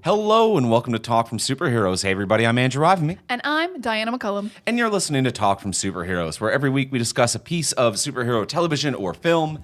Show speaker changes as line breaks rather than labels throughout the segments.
Hello and welcome to Talk from Superheroes. Hey everybody, I'm Andrew Ivamy.
And I'm Diana McCullum.
And you're listening to Talk from Superheroes, where every week we discuss a piece of superhero television or film.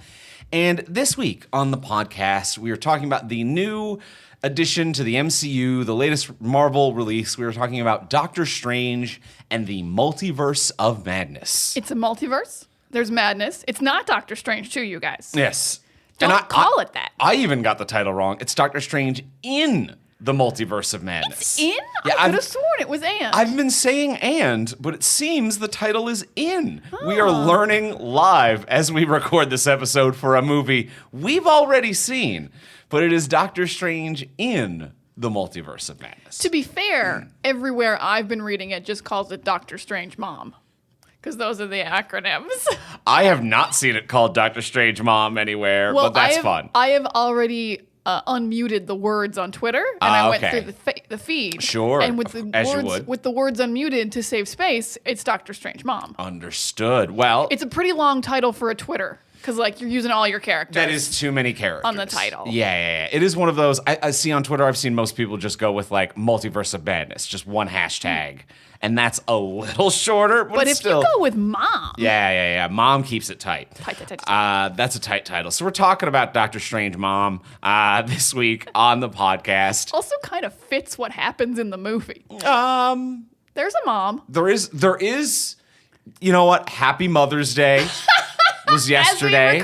And this week on the podcast, we are talking about the new addition to the MCU, the latest Marvel release. We were talking about Doctor Strange and the Multiverse of Madness.
It's a multiverse. There's madness. It's not Doctor Strange too, you guys.
Yes.
Don't call it that.
I even got the title wrong. It's Doctor Strange in the Multiverse of Madness.
It's in? Yeah, I could have sworn it was and.
I've been saying and, but it seems the title is in. We are learning live as we record this episode for a movie we've already seen, but it is Doctor Strange in the Multiverse of Madness.
To be fair, everywhere I've been reading it just calls it Doctor Strange Mom, because those are the acronyms.
I have not seen it called Doctor Strange Mom anywhere, but that's fun.
I have already unmuted the words on Twitter, and I went through the feed.
Sure,
and with the words unmuted to save space, it's Doctor Strange Mom.
Understood. Well,
it's a pretty long title for a Twitter, because you're using all your characters.
That is too many characters
on the title.
Yeah. It is one of those. I see on Twitter. I've seen most people just go with Multiverse of Madness, just one hashtag. And that's a little shorter, but
if
still.
You go with Mom.
Yeah. Mom keeps it tight.
Tight.
That's a tight title. So we're talking about Doctor Strange Mom this week on the podcast.
Also kind of fits what happens in the movie. There's a mom.
There is, you know what? Happy Mother's Day. Was yesterday.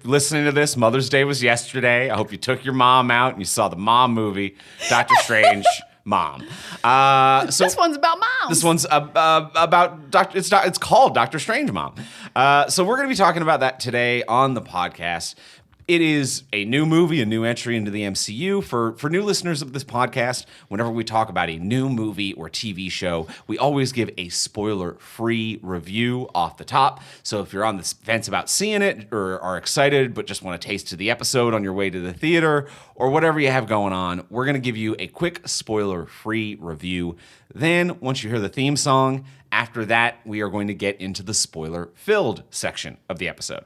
Listening to this, Mother's Day was yesterday. I hope you took your mom out and you saw the Mom movie, Doctor Strange Mom.
This one's about moms.
This one's about It's called Doctor Strange Mom. So we're going to be talking about that today on the podcast. It is a new movie, a new entry into the MCU. For new listeners of this podcast, whenever we talk about a new movie or TV show, we always give a spoiler-free review off the top. So if you're on the fence about seeing it or are excited but just want a taste of the episode on your way to the theater or whatever you have going on, we're going to give you a quick spoiler-free review. Then, once you hear the theme song, after that, we are going to get into the spoiler-filled section of the episode,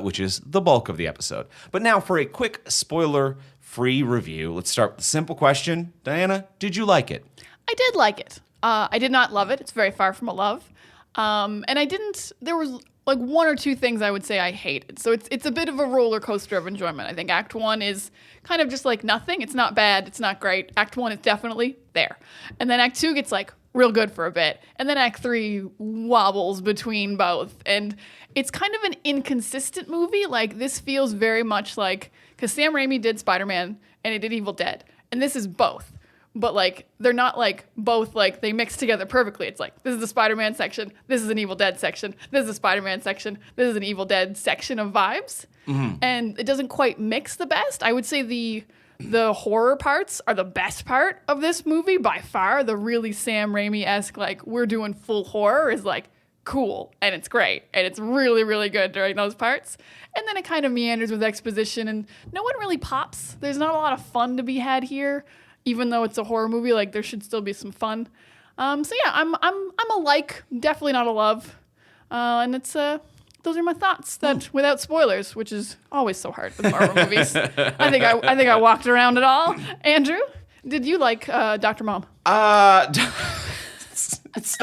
which is the bulk of the episode. But now, for a quick spoiler-free review, let's start with the simple question. Diana, did you like it?
I did like it. I did not love it. It's very far from a love. And I didn't... There was one or two things I would say I hated. So it's a bit of a roller coaster of enjoyment. I think Act 1 is kind of just nothing. It's not bad. It's not great. Act 1 is definitely there. And then Act 2 gets real good for a bit. And then Act 3 wobbles between both. And it's kind of an inconsistent movie. This feels very much because Sam Raimi did Spider-Man and he did Evil Dead. And this is both. But they're not both they mix together perfectly. It's this is the Spider-Man section, this is an Evil Dead section, this is a Spider-Man section, this is an Evil Dead section of vibes. Mm-hmm. And it doesn't quite mix the best. I would say the horror parts are the best part of this movie by far. The really Sam Raimi-esque we're doing full horror is cool and it's great and it's really, really good during those parts. And then it kind of meanders with exposition and no one really pops. There's not a lot of fun to be had here. Even though it's a horror movie, there should still be some fun. I'm a definitely not a love. And it's those are my thoughts. That without spoilers, which is always so hard with Marvel movies. I think I walked around it all. Andrew, did you like Dr. Mom?
It's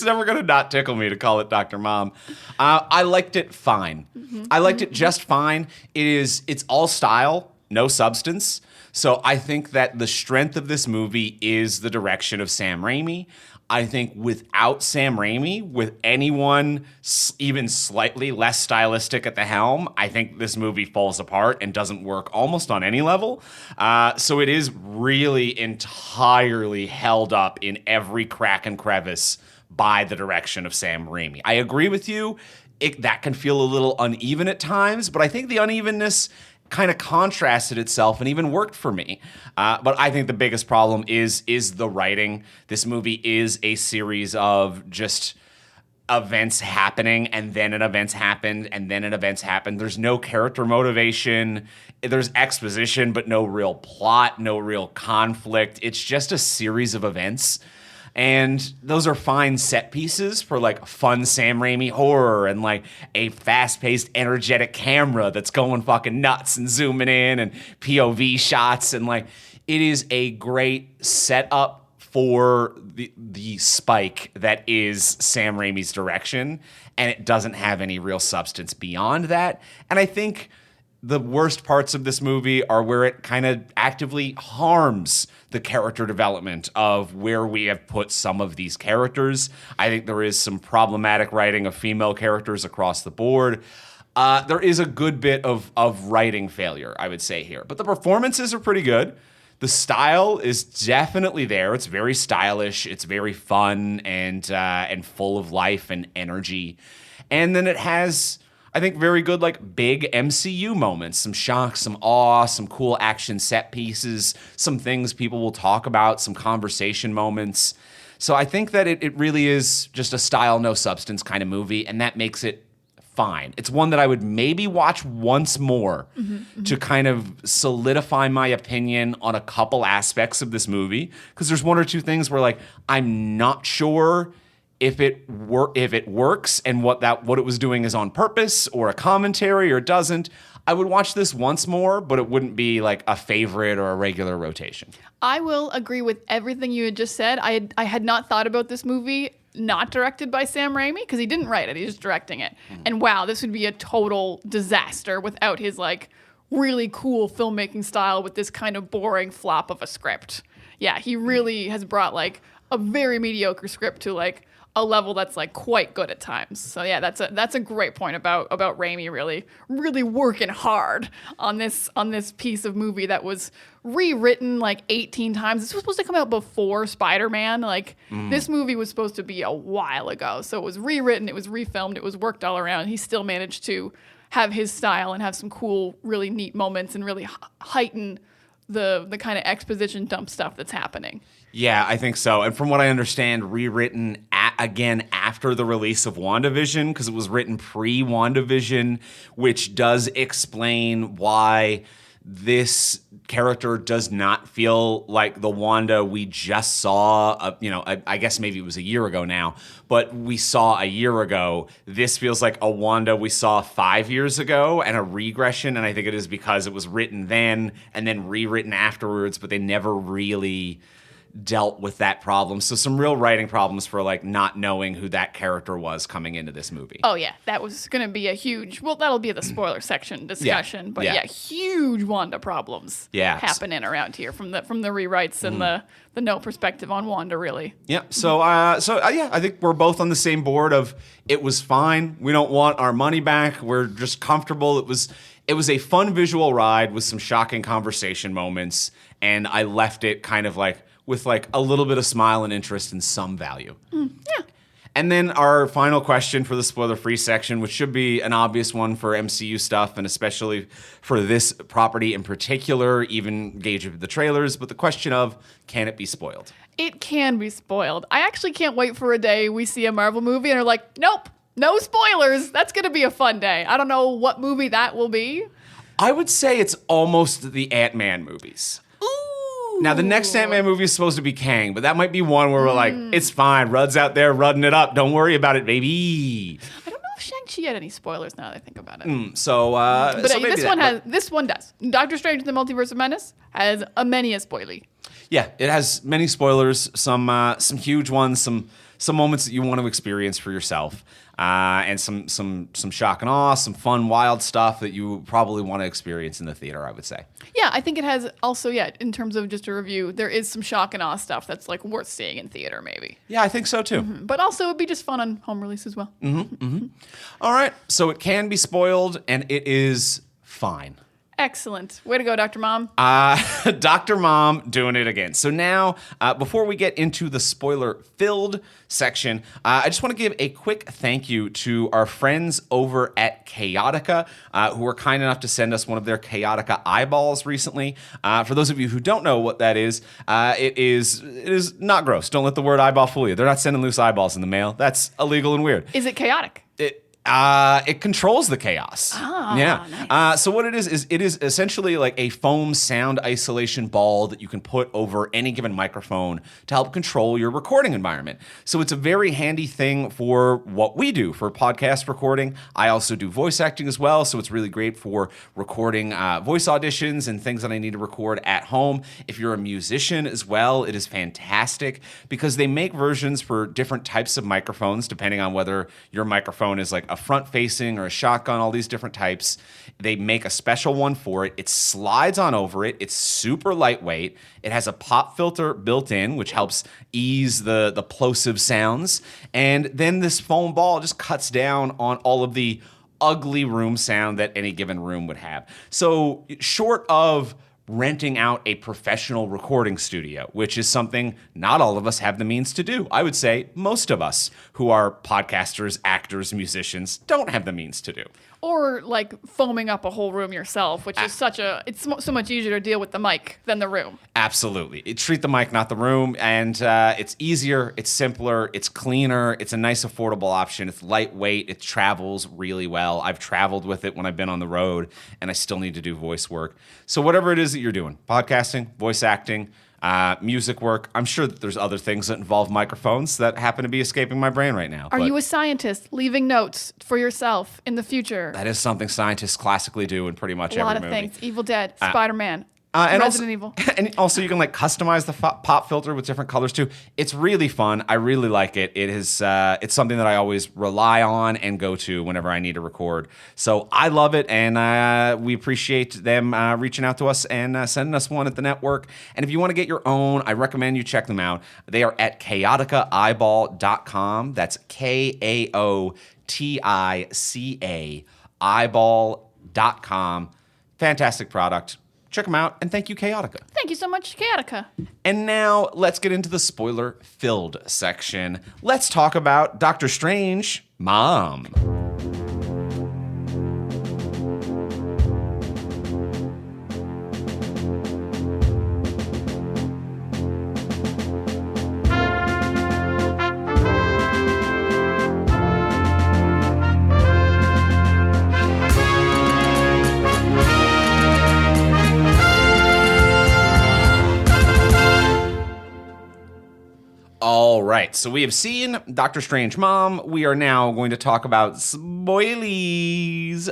never gonna not tickle me to call it Dr. Mom. I liked it fine. Mm-hmm. I liked it just fine. It's all style, no substance. So I think that the strength of this movie is the direction of Sam Raimi. I think without Sam Raimi, with anyone even slightly less stylistic at the helm, I think this movie falls apart and doesn't work almost on any level. So it is really entirely held up in every crack and crevice by the direction of Sam Raimi. I agree with you. That can feel a little uneven at times, but I think the unevenness kind of contrasted itself and even worked for me. But I think the biggest problem is the writing. This movie is a series of just events happening, and then an events happened, and then an events happened. There's no character motivation. There's exposition, but no real plot, no real conflict. It's just a series of events. And those are fine set pieces for like fun Sam Raimi horror and like a fast-paced, energetic camera that's going fucking nuts and zooming in and POV shots. And like, it is a great setup for the spike that is Sam Raimi's direction. And it doesn't have any real substance beyond that. And I think the worst parts of this movie are where it kind of actively harms the character development of where we have put some of these characters. I think there is some problematic writing of female characters across the board. There is a good bit of writing failure, I would say, here. But the performances are pretty good. The style is definitely there. It's very stylish. It's very fun and full of life and energy. And then it has, I think, very good, like, big MCU moments. Some shock, some awe, some cool action set pieces, some things people will talk about, some conversation moments. So I think that it really is just a style, no substance kind of movie, and that makes it fine. It's one that I would maybe watch once more to kind of solidify my opinion on a couple aspects of this movie, because there's one or two things where, like, I'm not sure if it works and what it was doing is on purpose or a commentary or it doesn't. I would watch this once more, but it wouldn't be like a favorite or a regular rotation.
I will agree with everything you had just said. I had not thought about this movie not directed by Sam Raimi, because he didn't write it, he's just directing it. And wow, this would be a total disaster without his like really cool filmmaking style with this kind of boring flop of a script. Yeah, he really has brought like a very mediocre script to like a level that's like quite good at times. So yeah, that's a great point about Raimi really working hard on this piece of movie that was rewritten like 18 times. This was supposed to come out before Spider-Man. Like this movie was supposed to be a while ago. So it was rewritten, it was refilmed, it was worked all around. He still managed to have his style and have some cool, really neat moments and really heighten the kind of exposition dump stuff that's happening.
Yeah, I think so. And from what I understand, rewritten again after the release of WandaVision, because it was written pre-WandaVision, which does explain why this character does not feel like the Wanda we just saw, I guess maybe it was a year ago now, but we saw a year ago. This feels like a Wanda we saw 5 years ago and a regression, and I think it is because it was written then and then rewritten afterwards, but they never really dealt with that problem. So some real writing problems for like not knowing who that character was coming into this movie.
Oh yeah, that was going to be a huge, well, that'll be the spoiler section discussion, but huge Wanda problems happening around here from the rewrites and the no perspective on Wanda, really.
Yeah. So I think we're both on the same board of it was fine. We don't want our money back. We're just comfortable. It was a fun visual ride with some shocking conversation moments, and I left it kind of like with like a little bit of smile and interest and some value.
Yeah.
And then our final question for the spoiler-free section, which should be an obvious one for MCU stuff, and especially for this property in particular, even gauge of the trailers, but the question of, can it be spoiled?
It can be spoiled. I actually can't wait for a day we see a Marvel movie and are like, nope, no spoilers. That's going to be a fun day. I don't know what movie that will be.
I would say it's almost the Ant-Man movies. Now, the next Ant-Man movie is supposed to be Kang, but that might be one where we're like, it's fine. Rudd's out there rudding it up. Don't worry about it, baby.
I don't know if Shang-Chi had any spoilers now that I think about it.
But
this one does. Doctor Strange in the Multiverse of Madness has many a spoilie.
Yeah, it has many spoilers, some huge ones, some moments that you want to experience for yourself, and some shock and awe, some fun, wild stuff that you probably want to experience in the theater, I would say.
Yeah, I think it has also, in terms of just a review, there is some shock and awe stuff that's like worth seeing in theater, maybe.
Yeah, I think so too.
But also it'd be just fun on home release as well.
All right, so it can be spoiled, and it is fine.
Excellent. Way to go, Dr. Mom.
Dr. Mom doing it again. So now, before we get into the spoiler-filled section, I just want to give a quick thank you to our friends over at Chaotica, who were kind enough to send us one of their Chaotica eyeballs recently. For those of you who don't know what that is, it is not gross. Don't let the word eyeball fool you. They're not sending loose eyeballs in the mail. That's illegal and weird.
Is it chaotic?
It controls the chaos.
Ah,
yeah.
nice.
So what it is it is essentially like a foam sound isolation ball that you can put over any given microphone to help control your recording environment. So it's a very handy thing for what we do for podcast recording. I also do voice acting as well, so it's really great for recording voice auditions and things that I need to record at home. If you're a musician as well, it is fantastic because they make versions for different types of microphones depending on whether your microphone is like a front-facing or a shotgun, all these different types. They make a special one for it. It slides on over it. It's super lightweight. It has a pop filter built in, which helps ease the plosive sounds. And then this foam ball just cuts down on all of the ugly room sound that any given room would have. So short of renting out a professional recording studio, which is something not all of us have the means to do. I would say most of us who are podcasters, actors, musicians don't have the means to do.
Or like foaming up a whole room yourself, which is it's so much easier to deal with the mic than the room.
Absolutely. Treat the mic, not the room. And it's easier, it's simpler, it's cleaner, it's a nice affordable option. It's lightweight, it travels really well. I've traveled with it when I've been on the road and I still need to do voice work. So whatever it is that you're doing, podcasting, voice acting, music work. I'm sure that there's other things that involve microphones that happen to be escaping my brain right now.
Are you a scientist leaving notes for yourself in the future?
That is something scientists classically do in pretty much
A lot
every
of
movie.
things. Evil Dead, Spider-Man,
And
Resident Evil.
And also you can like customize the pop filter with different colors too. It's really fun. I really like it. It is it's something that I always rely on and go to whenever I need to record. So I love it, and we appreciate them reaching out to us and sending us one at the network. And if you want to get your own, I recommend you check them out. They are at chaoticaeyeball.com. That's KAOTICA eyeball.com. Fantastic product. Check them out, and thank you, Chaotica.
Thank you so much, Chaotica.
And now let's get into the spoiler-filled section. Let's talk about Doctor Strange, Mom. All right, so we have seen Doctor Strange Mom. We are now going to talk about spoilies.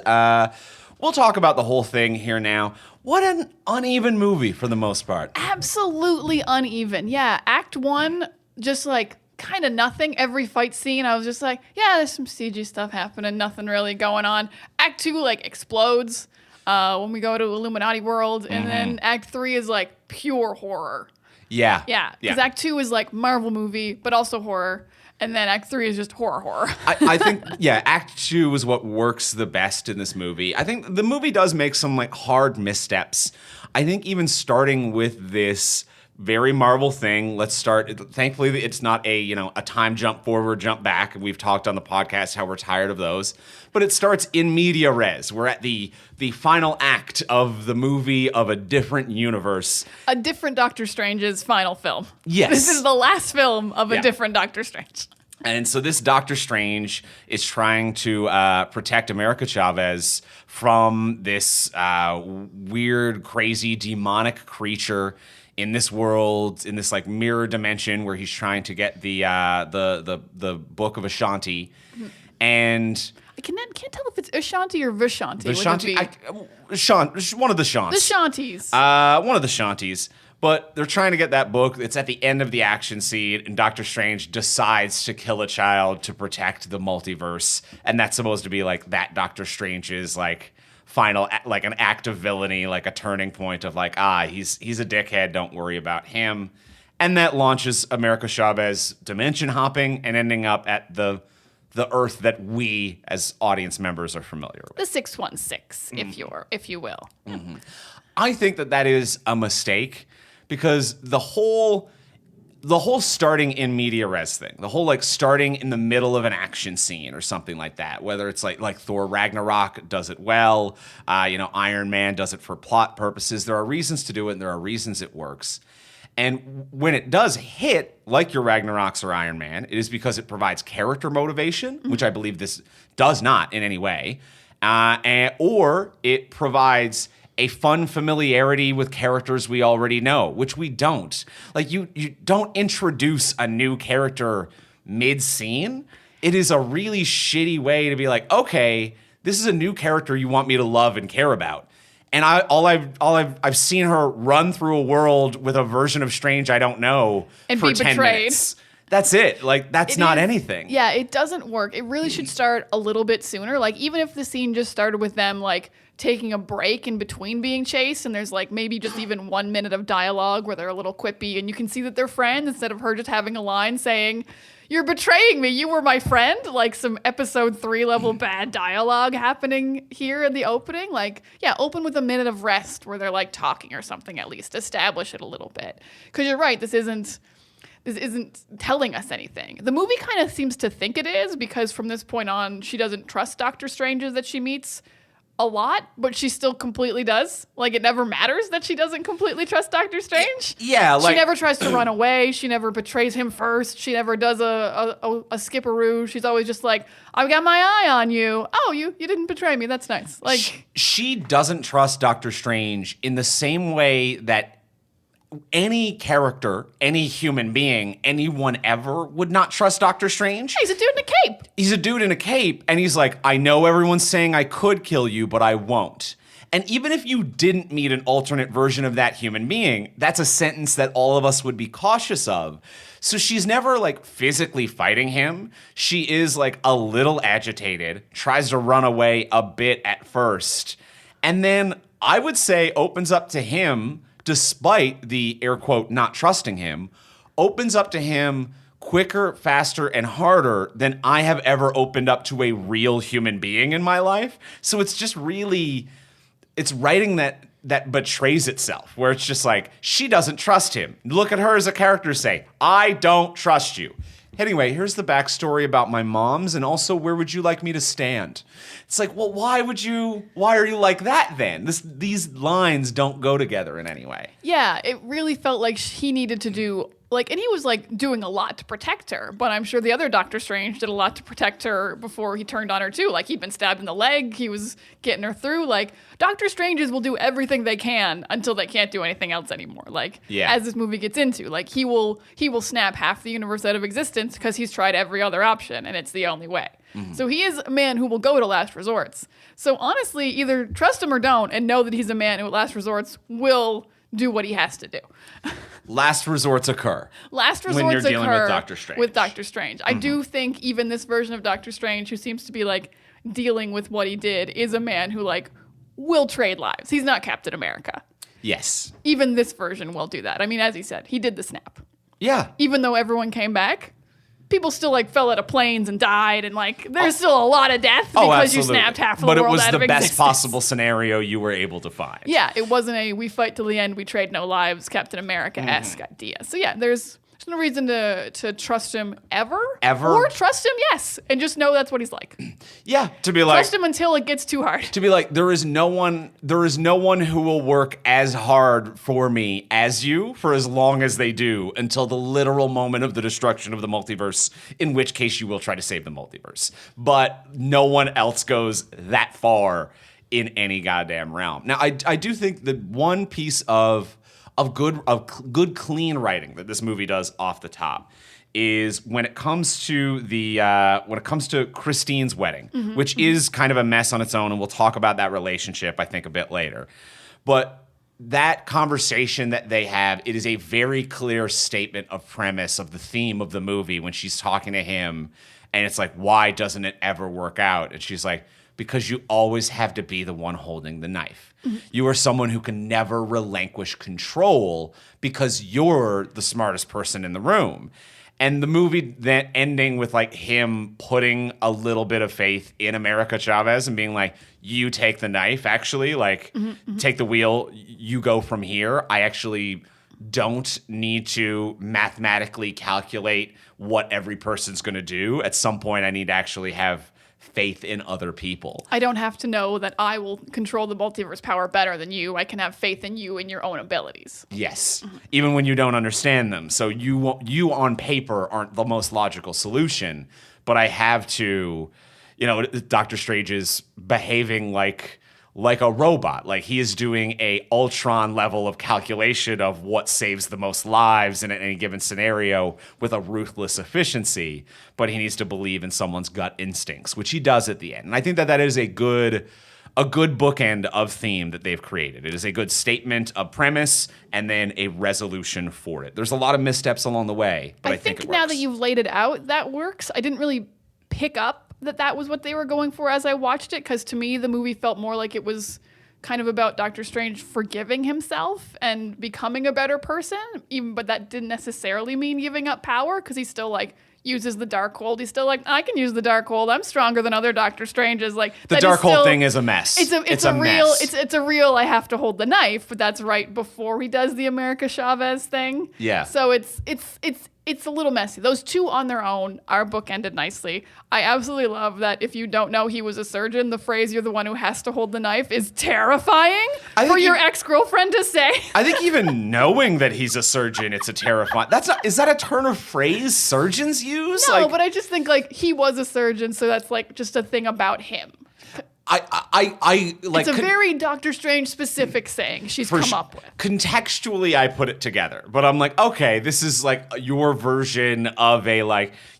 We'll talk about the whole thing here now. What an uneven movie for the most part.
Absolutely uneven. Yeah, Act 1, just like kind of nothing. Every fight scene, I was just like, yeah, there's some CG stuff happening, nothing really going on. Act 2, like, explodes when we go to Illuminati World, and then Act 3 is like pure horror.
Yeah.
Yeah, because Act 2 is like Marvel movie, but also horror. And then Act 3 is just horror.
I think, Act 2 is what works the best in this movie. I think the movie does make some like hard missteps. I think even starting with this very Marvel thing, let's start. Thankfully, it's not a time jump forward, jump back. We've talked on the podcast how we're tired of those. But it starts in media res. We're at the final act of the movie of a different universe.
A different Doctor Strange's final film.
Yes.
This is the last film of a different Doctor Strange.
And so this Doctor Strange is trying to protect America Chavez from this weird, crazy, demonic creature in this world, in this like mirror dimension where he's trying to get the Book of Ashanti. Mm-hmm. And
I can't tell if it's Ashanti or Vishanti.
Vishanti, one of the Shants.
The Shanties.
One of the Shanties. But they're trying to get that book. It's at the end of the action scene, and Doctor Strange decides to kill a child to protect the multiverse. And that's supposed to be like that Doctor Strange's like final, like an act of villainy, like a turning point of like, he's a dickhead, don't worry about him. And that launches America Chavez dimension hopping and ending up at the Earth that we as audience members are familiar with.
The 616, if you will.
Mm-hmm. I think that is a mistake. Because the whole starting in media res thing, the whole like starting in the middle of an action scene or something like that, whether it's like Thor Ragnarok does it well, Iron Man does it for plot purposes. There are reasons to do it, and there are reasons it works. And when it does hit, like your Ragnaroks or Iron Man, it is because it provides character motivation, which I believe this does not in any way, or it provides a fun familiarity with characters we already know, which we don't. Like, you don't introduce a new character mid-scene. It is a really shitty way to be like, okay, this is a new character you want me to love and care about. And I've seen her run through a world with a version of Strange I don't know
and
for
be
10
betrayed.
minutes. That's it. Like, that's not anything.
Yeah, it doesn't work. It really should start a little bit sooner. Like, even if the scene just started with them, like, taking a break in between being chased, and there's, like, maybe just even 1 minute of dialogue where they're a little quippy, and you can see that they're friends instead of her just having a line saying, "You're betraying me. You were my friend." Like, some episode 3 level bad dialogue happening here in the opening. Like, yeah, open with a minute of rest where they're, like, talking or something at least. Establish it a little bit. Because you're right, this isn't telling us anything. The movie kind of seems to think it is, because from this point on, she doesn't trust Doctor Stranges that she meets a lot, but she still completely does. Like, it never matters that she doesn't completely trust Doctor Strange.
Yeah, like,
she never tries to run away. She never betrays him first. She never does a skipperoo. She's always just like, "I've got my eye on you. Oh, you didn't betray me. That's nice." Like,
she doesn't trust Doctor Strange in the same way that any character, any human being, anyone ever would not trust Doctor Strange.
he's a dude in a cape.
He's a dude in a cape, and he's like, "I know everyone's saying I could kill you, but I won't." And even if you didn't meet an alternate version of that human being, that's a sentence that all of us would be cautious of. So she's never, like, physically fighting him. She is, like, a little agitated, tries to run away a bit at first, and then I would say opens up to him, despite the air quote not trusting him, opens up to him quicker, faster, and harder than I have ever opened up to a real human being in my life. So it's just really, it's writing that betrays itself, where it's just like, she doesn't trust him. Look at her as a character say, "I don't trust you." Anyway, here's the backstory about my moms, and also, where would you like me to stand? It's like, well, why are you like that then? These lines don't go together in any way.
Yeah, it really felt like he needed to do, like, and he was, like, doing a lot to protect her, but I'm sure the other Doctor Strange did a lot to protect her before he turned on her too. Like, he'd been stabbed in the leg, he was getting her through. Like, Doctor Stranges will do everything they can until they can't do anything else anymore. Like, as this movie gets into, like, he will snap half the universe out of existence because he's tried every other option, and it's the only way. Mm-hmm. So he is a man who will go to last resorts. So honestly, either trust him or don't, and know that he's a man who at last resorts will do what he has to do.
Last resorts occur.
Last resorts
when you're dealing
occur
with Doctor Strange.
With Doctor Strange. I do think even this version of Doctor Strange, who seems to be, like, dealing with what he did, is a man who, like, will trade lives. He's not Captain America.
Yes.
Even this version will do that. I mean, as he said, he did the snap.
Yeah.
Even though everyone came back, people still, like, fell out of planes and died, and, like, there's still a lot of death because you snapped half of the world out of existence.
But it was the best possible scenario you were able to find.
Yeah, it wasn't a "we fight till the end, we trade no lives" Captain America-esque idea. So yeah, there's no reason to trust him ever. Or trust him, yes, and just know that's what he's like.
Yeah, to be like,
trust him until it gets too hard.
To be like, there is no one who will work as hard for me as you for as long as they do, until the literal moment of the destruction of the multiverse, in which case you will try to save the multiverse. But no one else goes that far in any goddamn realm. Now, I do think that one piece of good clean writing that this movie does off the top is when it comes to Christine's wedding, which is kind of a mess on its own, and we'll talk about that relationship, I think, a bit later. But that conversation that they have, it is a very clear statement of premise of the theme of the movie when she's talking to him, and it's like, why doesn't it ever work out? And she's like, because you always have to be the one holding the knife. You are someone who can never relinquish control because you're the smartest person in the room. And the movie then ending with, like, him putting a little bit of faith in America Chavez and being like, you take the knife, actually, like, take the wheel, you go from here. I actually don't need to mathematically calculate what every person's going to do. At some point, I need to actually have faith in other people.
I don't have to know that I will control the multiverse power better than you. I can have faith in you and your own abilities.
Yes, even when you don't understand them. So you on paper aren't the most logical solution, but I have to, Doctor Strange is behaving like a robot. Like he is doing a Ultron level of calculation of what saves the most lives in any given scenario with a ruthless efficiency, but he needs to believe in someone's gut instincts, which he does at the end. And I think that is a good bookend of theme that they've created. It is a good statement of premise and then a resolution for it. There's a lot of missteps along the way, but I think it works.
Now that you've laid it out, that works. I didn't really pick up that was what they were going for as I watched it, because to me the movie felt more like it was kind of about Doctor Strange forgiving himself and becoming a better person, but that didn't necessarily mean giving up power, because he still uses the Darkhold. He's still like, I can use the Darkhold. I'm stronger than other Doctor Stranges. Like
the Darkhold thing is a mess.
It's a real mess. It's a real I have to hold the knife, but that's right before he does the America Chavez thing.
Yeah.
So it's a little messy. Those two on their own are bookended nicely. I absolutely love that if you don't know he was a surgeon, the phrase "you're the one who has to hold the knife" is terrifying for your ex-girlfriend to say.
I think even knowing that he's a surgeon, it's a terrifying. Is that a turn of phrase surgeons use?
No, but I just think he was a surgeon, so that's just a thing about him.
I like.
It's a very Doctor Strange specific saying she's come up with.
Contextually, I put it together, but I'm like, okay, this is your version of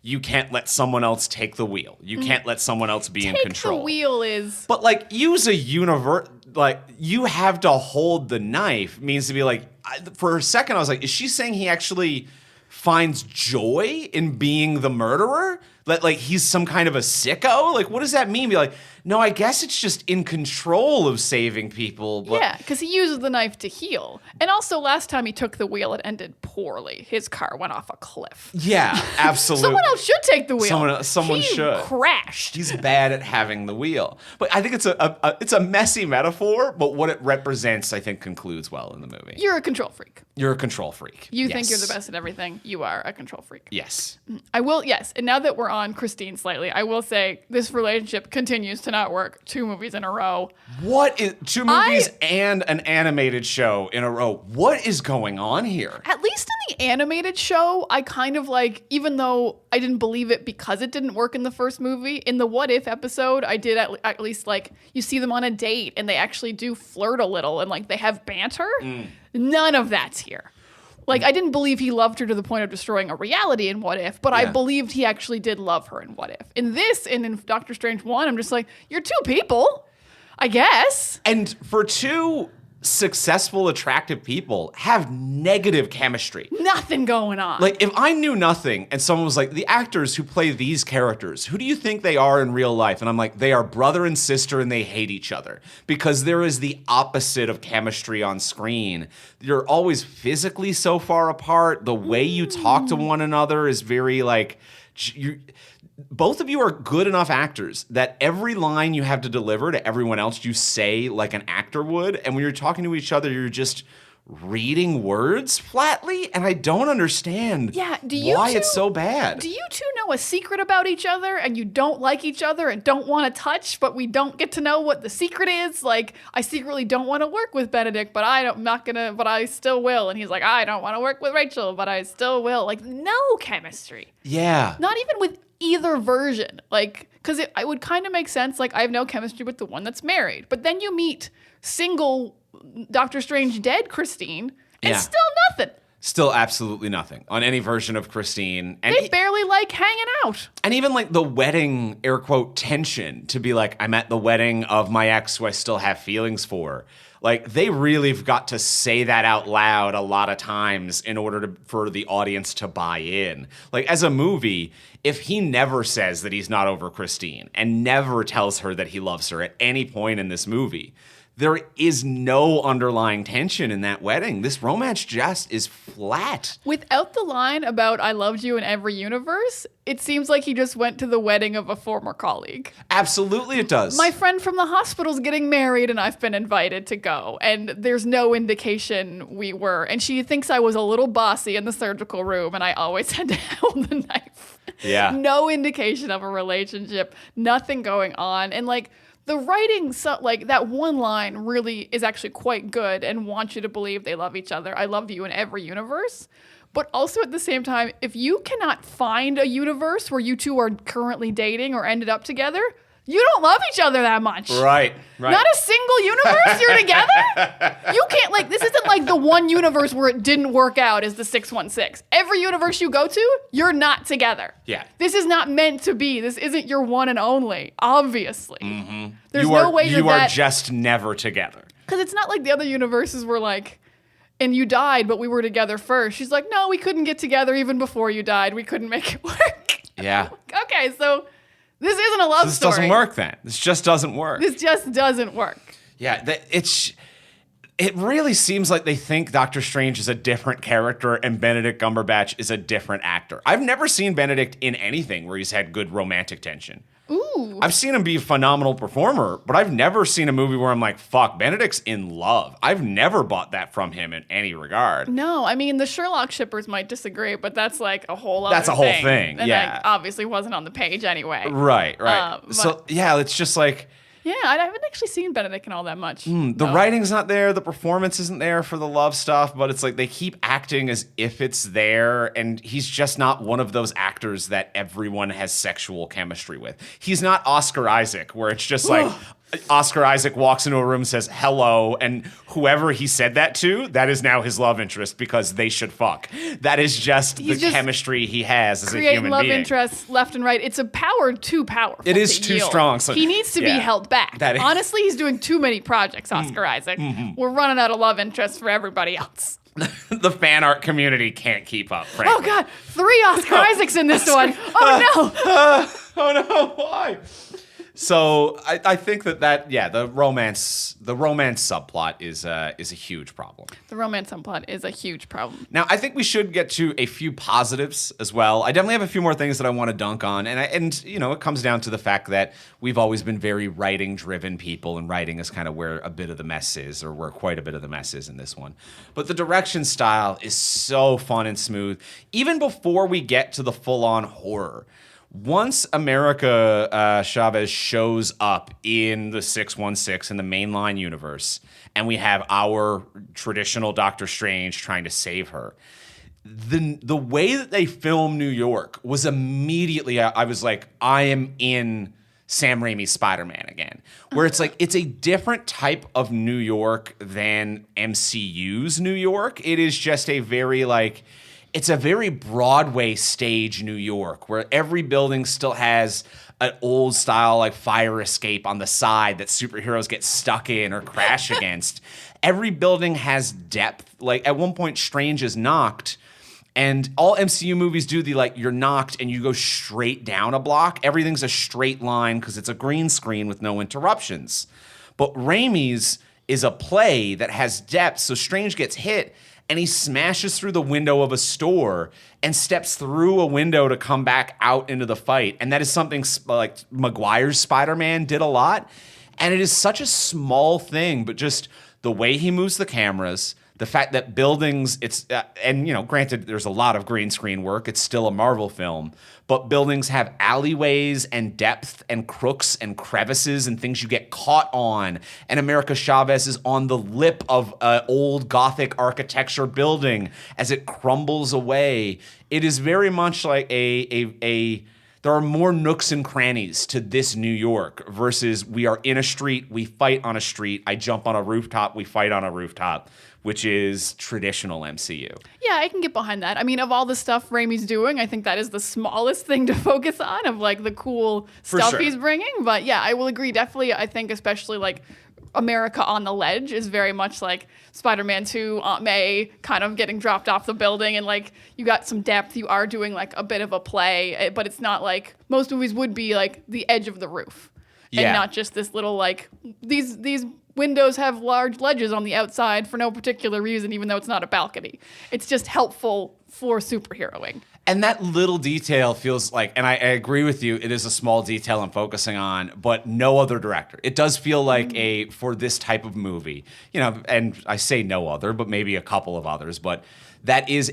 you can't let someone else take the wheel. You can't let someone else be in control.
The wheel is.
But use a universe. You have to hold the knife means to be for a second, I was like, is she saying he actually finds joy in being the murderer? He's some kind of a sicko? What does that mean? Be no, I guess it's just in control of saving people. But
yeah, because he uses the knife to heal. And also, last time he took the wheel, it ended poorly. His car went off a cliff.
Yeah, absolutely.
Someone else should take the wheel.
Someone should.
He crashed.
He's bad at having the wheel. But I think it's a messy metaphor, but what it represents, I think, concludes well in the movie.
You're a control freak.
You're a control freak.
You think you're the best at everything. You are a control freak.
Yes.
Yes. And now that we're on Christine slightly, I will say this relationship continues to not work 2 movies in a row.
What is 2 movies and an animated show in a row? What is going on here?
At least in the animated show, I kind of even though I didn't believe it because it didn't work in the first movie, in the What If episode, I did at least you see them on a date and they actually do flirt a little and they have banter. None of that's here. I didn't believe he loved her to the point of destroying a reality in What If, but I believed he actually did love her in What If. In this, and in Doctor Strange 1, I'm just you're 2 people, I guess.
And for 2 successful, attractive people have negative chemistry.
Nothing going on.
If I knew nothing and someone was the actors who play these characters, who do you think they are in real life? And I'm they are brother and sister and they hate each other. Because there is the opposite of chemistry on screen. You're always physically so far apart. The way you talk to one another is very both of you are good enough actors that every line you have to deliver to everyone else, you say like an actor would. And when you're talking to each other, you're just reading words flatly. And I don't understand why it's so bad.
Do you 2 know a secret about each other and you don't like each other and don't want to touch, but we don't get to know what the secret is? I secretly don't want to work with Benedict, but but I still will. And he's I don't want to work with Rachel, but I still will. No chemistry.
Yeah.
Not even with either version. Because it would kind of make sense. I have no chemistry with the one that's married. But then you meet single Doctor Strange dead Christine, and still nothing.
Still absolutely nothing on any version of Christine. And
they barely hanging out.
And even the wedding, air quote, tension to be I'm at the wedding of my ex who I still have feelings for. They really have got to say that out loud a lot of times in order for the audience to buy in. As a movie, if he never says that he's not over Christine and never tells her that he loves her at any point in this movie, there is no underlying tension in that wedding. This romance just is flat.
Without the line about I loved you in every universe, it seems like he just went to the wedding of a former colleague.
Absolutely it does.
My friend from the hospital's getting married and I've been invited to go. And there's no indication we were. And she thinks I was a little bossy in the surgical room and I always had to hold the knife.
Yeah.
No indication of a relationship, nothing going on. And like the writing, so, like that one line really is actually quite good and wants you to believe they love each other. I love you in every universe. But also at the same time, if you cannot find a universe where you two are currently dating or ended up together, you don't love each other that much.
Right.
Not a single universe you're together. You can't, like, this isn't like the one universe where it didn't work out as the 616. Every universe you go to, you're not together.
Yeah.
This is not meant to be. This isn't your one and only, obviously.
Mm-hmm.
There's no way
you are just never together.
Because it's not like the other universes were like, and you died, but we were together first. She's like, no, we couldn't get together even before you died. We couldn't make it work.
Yeah.
Okay, so this isn't a love
This
story.
doesn't work then. This just doesn't work.
This just doesn't work.
Yeah, it really seems like they think Doctor Strange is a different character and Benedict Cumberbatch is a different actor. I've never seen Benedict in anything where he's had good romantic tension.
Ooh.
I've seen him be a phenomenal performer, but I've never seen a movie where I'm like, fuck, Benedict's in love. I've never bought that from him in any regard.
No, I mean, the Sherlock shippers might disagree, but that's like a whole other thing.
That's a whole thing,
and
yeah.
like, obviously wasn't on the page anyway.
Right.
But-
So, yeah, it's just like...
Yeah, I haven't actually seen Benedict in all that much.
The writing's not there, the performance isn't there for the love stuff, but it's like they keep acting as if it's there, and he's just not one of those actors that everyone has sexual chemistry with. He's not Oscar Isaac, where it's just like Oscar Isaac walks into a room and says hello, and whoever he said that to, that is now his love interest because they should fuck. That is just the chemistry he has as a human
love
being.
interests left and right. It's a power too powerful.
It is
to
too
yield.
strong. So,
he needs to be held back. Honestly, he's doing too many projects, Oscar Isaac. We're running out of love interests for everybody else.
The fan art community can't keep up, frankly.
Oh, God. 3 Oscar Isaacs in this one. Oh, no.
Oh no, why? So I think that the romance subplot is a huge problem.
The romance subplot is a huge problem.
Now I think we should get to a few positives as well. I definitely have a few more things that I want to dunk on, and you know it comes down to the fact that we've always been very writing driven people, and writing is kind of where a bit of the mess is, or where quite a bit of the mess is in this one. But the direction style is so fun and smooth, even before we get to the full on horror. Once America Chavez shows up in the 616 in the mainline universe, and we have our traditional Doctor Strange trying to save her, the way that they film New York was immediately, I was like, I am in Sam Raimi's Spider-Man again, where it's like, it's a different type of New York than MCU's New York. It is just a very like... It's a very Broadway stage New York where every building still has an old style like fire escape on the side that superheroes get stuck in or crash against. Every building has depth. Like at one point, Strange is knocked, and all MCU movies do the like you're knocked and you go straight down a block. Everything's a straight line because it's a green screen with no interruptions. But Raimi's is a play that has depth, so Strange gets hit and he smashes through the window of a store and steps through a window to come back out into the fight. And that is something like Maguire's Spider-Man did a lot. And it is such a small thing, but just the way he moves the cameras, the fact that buildings, and you know, granted, there's a lot of green screen work. It's still a Marvel film, but buildings have alleyways and depth and crooks and crevices and things you get caught on. And America Chavez is on the lip of an old Gothic architecture building as it crumbles away. It is very much like there are more nooks and crannies to this New York versus we are in a street, we fight on a street, I jump on a rooftop, we fight on a rooftop, which is traditional MCU.
Yeah, I can get behind that. I mean, of all the stuff Raimi's doing, I think that is the smallest thing to focus on of like the cool stuff he's bringing. But yeah, I will agree. Definitely, I think especially like America on the Ledge is very much like Spider-Man 2, Aunt May kind of getting dropped off the building, and like you got some depth. You are doing like a bit of a play, but it's not like most movies would be like the edge of the roof.
Yeah.
And not just this little like these windows have large ledges on the outside for no particular reason, even though it's not a balcony. It's just helpful for superheroing.
And that little detail feels like, and I agree with you, it is a small detail I'm focusing on, but no other director. It does feel like for this type of movie, and I say no other, but maybe a couple of others, but that is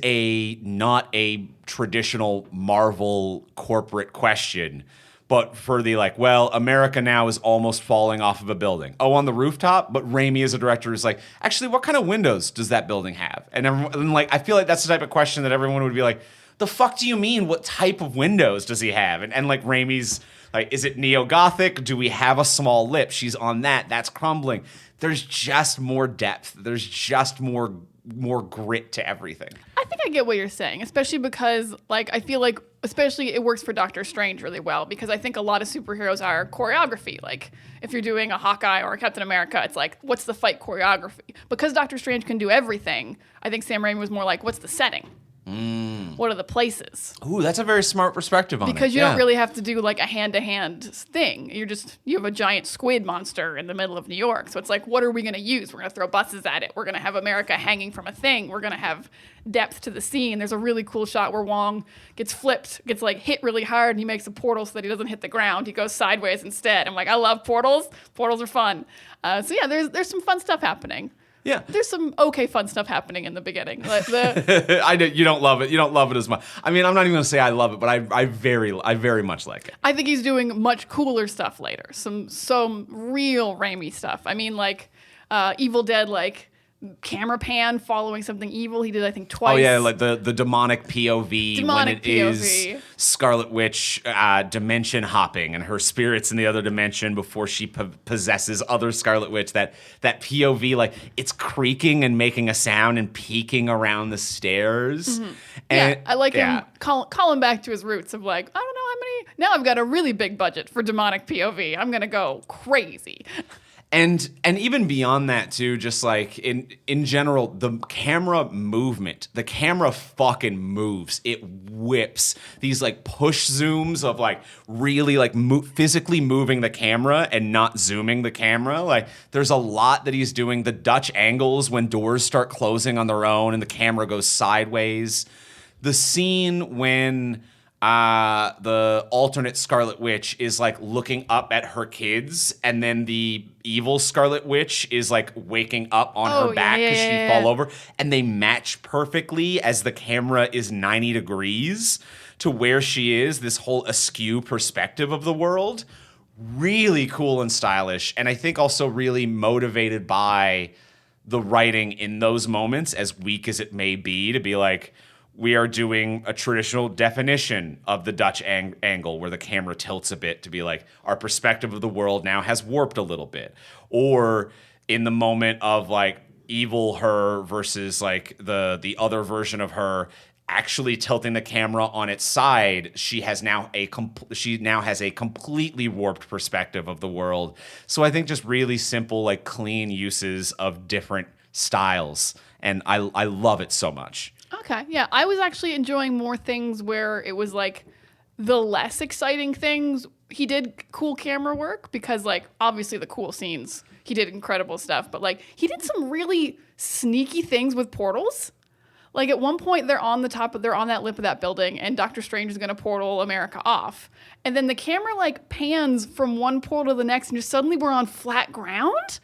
not a traditional Marvel corporate question, but for the America now is almost falling off of a building. Oh, on the rooftop? But Raimi as a director is like, actually, what kind of windows does that building have? And I feel like that's the type of question that everyone would be like, the fuck do you mean? What type of windows does he have? And Raimi's like, is it neo-Gothic? Do we have a small lip? She's on that. That's crumbling. There's just more depth. There's just more grit to everything.
I think I get what you're saying, especially because I feel like especially it works for Doctor Strange really well, because I think a lot of superheroes are choreography. Like if you're doing a Hawkeye or a Captain America, it's like, what's the fight choreography? Because Doctor Strange can do everything, I think Sam Raimi was more like, what's the setting? What are the places?
Ooh, that's a very smart perspective on it.
Because you don't really have to do a hand-to-hand thing. You have a giant squid monster in the middle of New York. So it's like, what are we going to use? We're going to throw buses at it. We're going to have America hanging from a thing. We're going to have depth to the scene. There's a really cool shot where Wong gets hit really hard, and he makes a portal so that he doesn't hit the ground. He goes sideways instead. I'm like, I love portals. Portals are fun. So yeah, there's some fun stuff happening.
Yeah,
there's some fun stuff happening in the beginning.
You don't love it. You don't love it as much. I mean, I'm not even going to say I love it, but I very much like it.
I think he's doing much cooler stuff later. Some real Raimi stuff. I mean, Evil Dead, camera pan following something evil. He did, I think, twice.
Oh yeah, the demonic POV when it is Scarlet Witch dimension hopping and her spirit's in the other dimension before she possesses other Scarlet Witch. That POV, it's creaking and making a sound and peeking around the stairs.
Mm-hmm. And I like him calling back to his roots of I don't know how many. Now I've got a really big budget for demonic POV. I'm gonna go crazy.
And even beyond that too, just in general, the camera movement, the camera fucking moves. It whips these push zooms of really physically moving the camera and not zooming the camera. There's a lot that he's doing. The Dutch angles when doors start closing on their own and the camera goes sideways. The scene when the alternate Scarlet Witch is looking up at her kids, and then the evil Scarlet Witch is waking up on her back because she fall over, and they match perfectly as the camera is 90 degrees to where she is, this whole askew perspective of the world. Really cool and stylish, and I think also really motivated by the writing in those moments, as weak as it may be, to be we are doing a traditional definition of the Dutch angle where the camera tilts a bit to be our perspective of the world now has warped a little bit. Or in the moment of evil her versus the other version of her actually tilting the camera on its side, she now has a completely warped perspective of the world. So I think just really simple, clean uses of different styles. And I love it so much.
Okay, yeah. I was actually enjoying more things where it was the less exciting things. He did cool camera work because obviously the cool scenes, he did incredible stuff, but he did some really sneaky things with portals. At one point they're on that lip of that building and Doctor Strange is going to portal America off. And then the camera pans from one portal to the next and just suddenly we're on flat ground.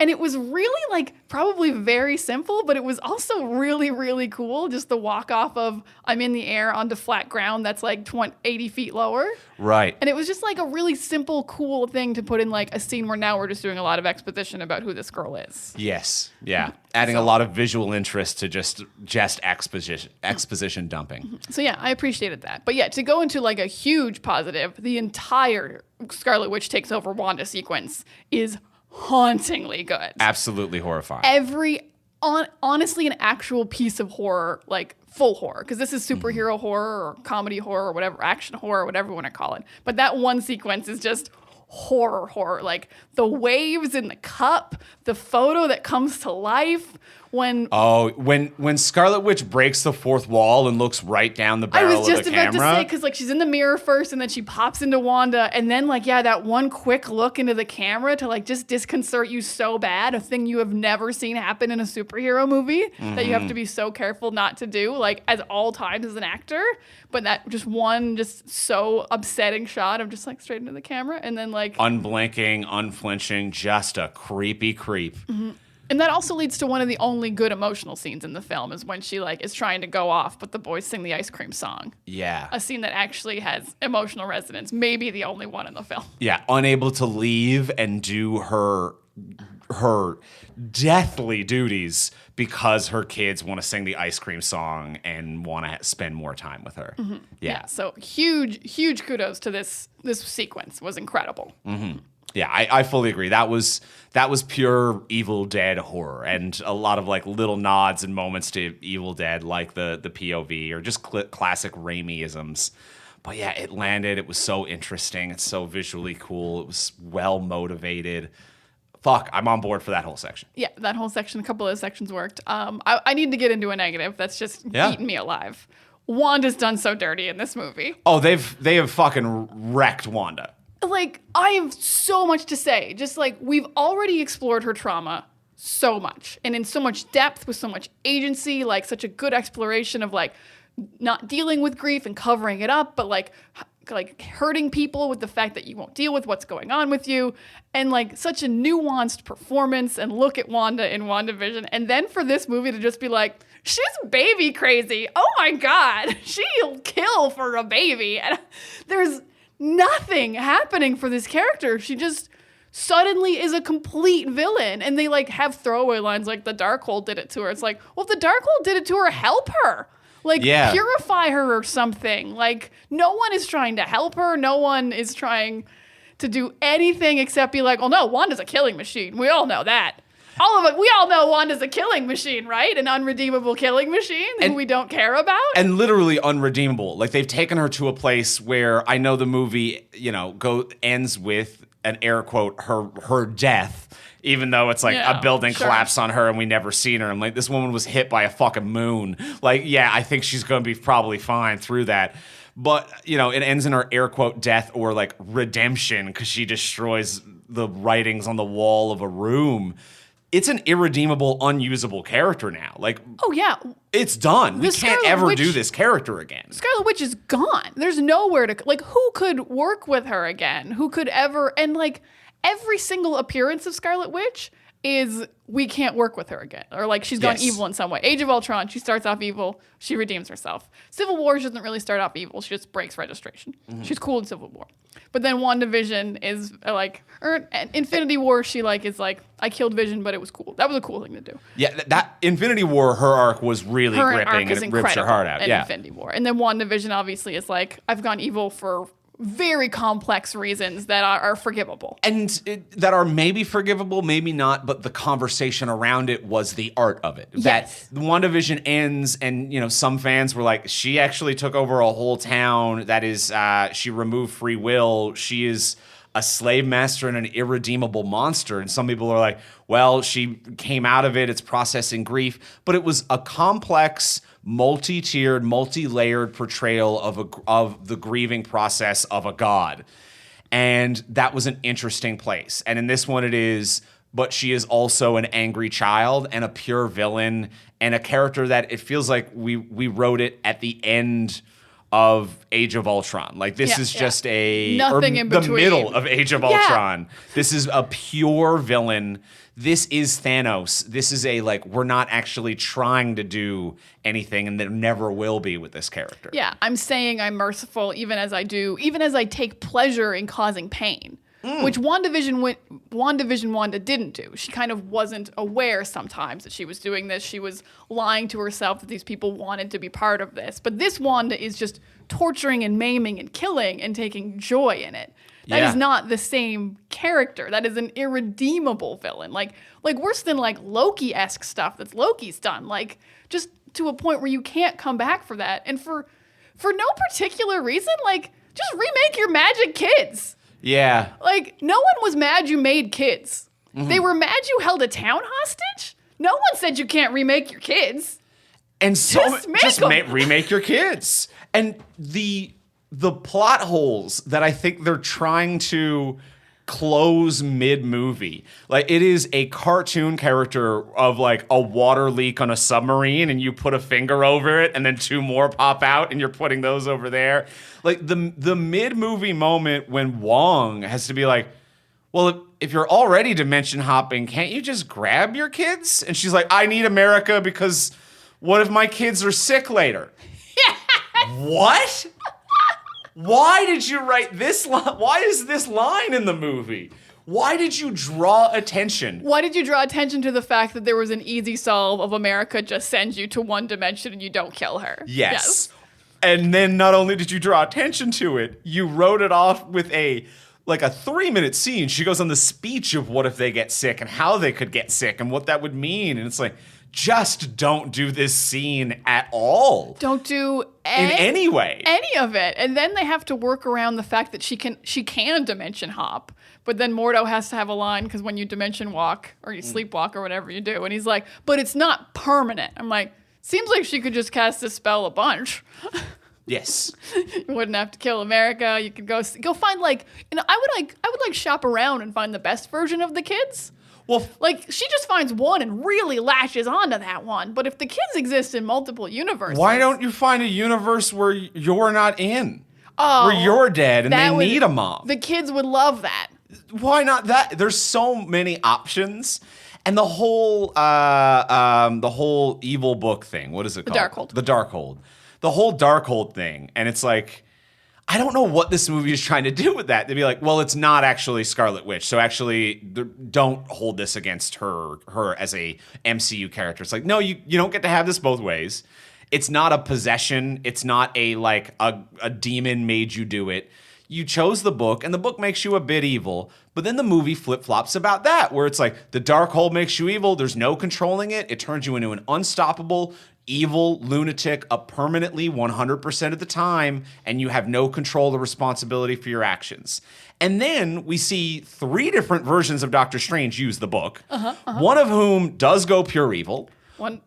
And it was really probably very simple, but it was also really, really cool. Just the walk off of I'm in the air onto flat ground that's 80 feet lower.
Right.
And it was just a really simple, cool thing to put in a scene where now we're just doing a lot of exposition about who this girl is.
Yes. Yeah. Adding a lot of visual interest to just exposition dumping.
So yeah, I appreciated that. But yeah, to go into a huge positive, the entire Scarlet Witch takes over Wanda sequence is hauntingly good.
Absolutely horrifying.
Honestly, an actual piece of horror, full horror, because this is superhero horror or comedy horror or whatever, action horror, whatever you want to call it. But that one sequence is just horror. The waves in the cup, the photo that comes to life,
when Scarlet Witch breaks the fourth wall and looks right down the barrel of the camera.
I was just about to say, because like she's in the mirror first and then she pops into Wanda and then like, yeah, that one quick look into the camera to like just disconcert you so bad, a thing you have never seen happen in a superhero movie that you have to be so careful not to do, like at all times as an actor. But that just one just so upsetting shot of just like straight into the camera and then like...
Unblinking, unflinching, just a creepy creep.
Mm-hmm. And that also leads to one of the only good emotional scenes in the film is when she like is trying to go off, but the boys sing the ice cream song.
Yeah.
A scene that actually has emotional resonance. Maybe the only one in the film.
Yeah. Unable to leave and do her deathly duties because her kids want to sing the ice cream song and want to spend more time with her.
Mm-hmm.
Yeah.
So huge kudos to this sequence. It was incredible.
Mm-hmm. Yeah, I fully agree. That was pure Evil Dead horror, and a lot of like little nods and moments to Evil Dead, like the POV or just classic Raimi-isms. But yeah, it landed. It was so interesting. It's so visually cool. It was well motivated. Fuck, I'm on board for that whole section.
Yeah, that whole section. A couple of sections worked. I need to get into a negative. That's just eating me alive. Wanda's done so dirty in this movie.
Oh, they have fucking wrecked Wanda.
Like, I have so much to say. Just like, we've already explored her trauma so much and in so much depth with so much agency, like such a good exploration of like not dealing with grief and covering it up, but like hurting people with the fact that you won't deal with what's going on with you, and like such a nuanced performance and look at Wanda in WandaVision. And then for this movie to just be like, she's baby crazy. Oh my God, she'll kill for a baby. And there's nothing happening for this character. She just suddenly is a complete villain. And they like have throwaway lines like the Darkhold did it to her. It's like, well, if the Darkhold did it to her, help her. Like, purify her or something. Like, no one is trying to help her. No one is trying to do anything except be like, oh no, Wanda's a killing machine. We all know that. We all know Wanda's a killing machine, right? An unredeemable killing machine who we don't care about.
And literally unredeemable. Like, they've taken her to a place where I know the movie, ends with an air quote, her death, even though it's like a building collapsed on her and we never seen her. I'm like, this woman was hit by a fucking moon. Like, yeah, I think she's going to be probably fine through that. But, it ends in her air quote death or like redemption because she destroys the writings on the wall of a room. It's an irredeemable, unusable character now. Like,
oh yeah,
it's done. We can't ever do this character again.
Scarlet Witch is gone. There's nowhere to like. Who could work with her again? Who could ever? And like every single appearance of Scarlet Witch is we can't work with her again, or like she's gone evil in some way. Age of Ultron, she starts off evil, she redeems herself. Civil War, she doesn't really start off evil. She just breaks registration. Mm-hmm. She's cool in Civil War. But then WandaVision is like, or Infinity War, she like is like, I killed Vision, but it was cool. That was a cool thing to do.
Yeah, that Infinity War, her arc was really gripping and it rips your heart out. Yeah,
Infinity War. And then WandaVision obviously is like, I've gone evil for very complex reasons that are forgivable.
And that are maybe forgivable, maybe not, but the conversation around it was the art of it.
Yes.
That WandaVision ends and, some fans were like, she actually took over a whole town. That is, she removed free will. She is a slave master and an irredeemable monster. And some people are like, well, she came out of it. It's processing grief. But it was a complex, multi-tiered, multi-layered portrayal of the grieving process of a god. And that was an interesting place. And in this one it is, but she is also an angry child and a pure villain and a character that it feels like we wrote it at the end of Age of Ultron. Like this is just
nothing in between.
The middle of Age of Ultron. This is a pure villain. This is Thanos. This is we're not actually trying to do anything, and there never will be with this character.
Yeah, I'm saying I'm merciful even as I take pleasure in causing pain. Which WandaVision Wanda didn't do. She kind of wasn't aware sometimes that she was doing this. She was lying to herself that these people wanted to be part of this. But this Wanda is just torturing and maiming and killing and taking joy in it. That is not the same character. That is an irredeemable villain. Like worse than like Loki-esque stuff that Loki's done. Like just to a point where you can't come back for that. And for no particular reason, like just remake your Magic Kids.
Yeah.
Like, no one was mad you made kids. Mm-hmm. They were mad you held a town hostage. No one said you can't remake your kids.
And so
Just make 'em.
remake your kids. And the plot holes that I think they're trying to close mid-movie. Like, it is a cartoon character of like a water leak on a submarine, and you put a finger over it and then two more pop out and you're putting those over there. Like the mid-movie moment when Wong has to be like, well, if you're already dimension hopping, can't you just grab your kids? And she's like, I need America because what if my kids are sick later? What? Why did you write this line? Why is this line in the movie? Why did you draw attention?
Why did you draw attention to the fact that there was an easy solve of America just sends you to one dimension and you don't kill her?
Yes. And then not only did you draw attention to it, you wrote it off with a 3-minute scene. She goes on the speech of what if they get sick and how they could get sick and what that would mean. And it's like, just don't do this scene at all.
Don't do
in any way.
Any of it. And then they have to work around the fact that she can dimension hop. But then Mordo has to have a line because when you dimension walk or you sleepwalk or whatever you do, and he's like, but it's not permanent. I'm like, seems like she could just cast this spell a bunch.
Yes.
You wouldn't have to kill America. You could go find I would shop around and find the best version of the kids.
Well,
like, she just finds one and really lashes onto that one. But if the kids exist in multiple universes...
Why don't you find a universe where you're not in?
Oh,
where you're dead and they need a mom.
The kids would love that.
Why not that? There's so many options. And the whole evil book thing, what is it called?
The Darkhold.
The whole Darkhold thing. And it's like, I don't know what this movie is trying to do with that. They'd be like, well, it's not actually Scarlet Witch. So actually, don't hold this against her as a MCU character. It's like, no, you don't get to have this both ways. It's not a possession. It's not a demon made you do it. You chose the book, and the book makes you a bit evil. But then the movie flip-flops about that, where it's like, the Darkhold makes you evil. There's no controlling it. It turns you into an unstoppable, evil lunatic up permanently 100% of the time, and you have no control or responsibility for your actions. And then we see 3 different versions of Doctor Strange use the book, one of whom does go pure evil.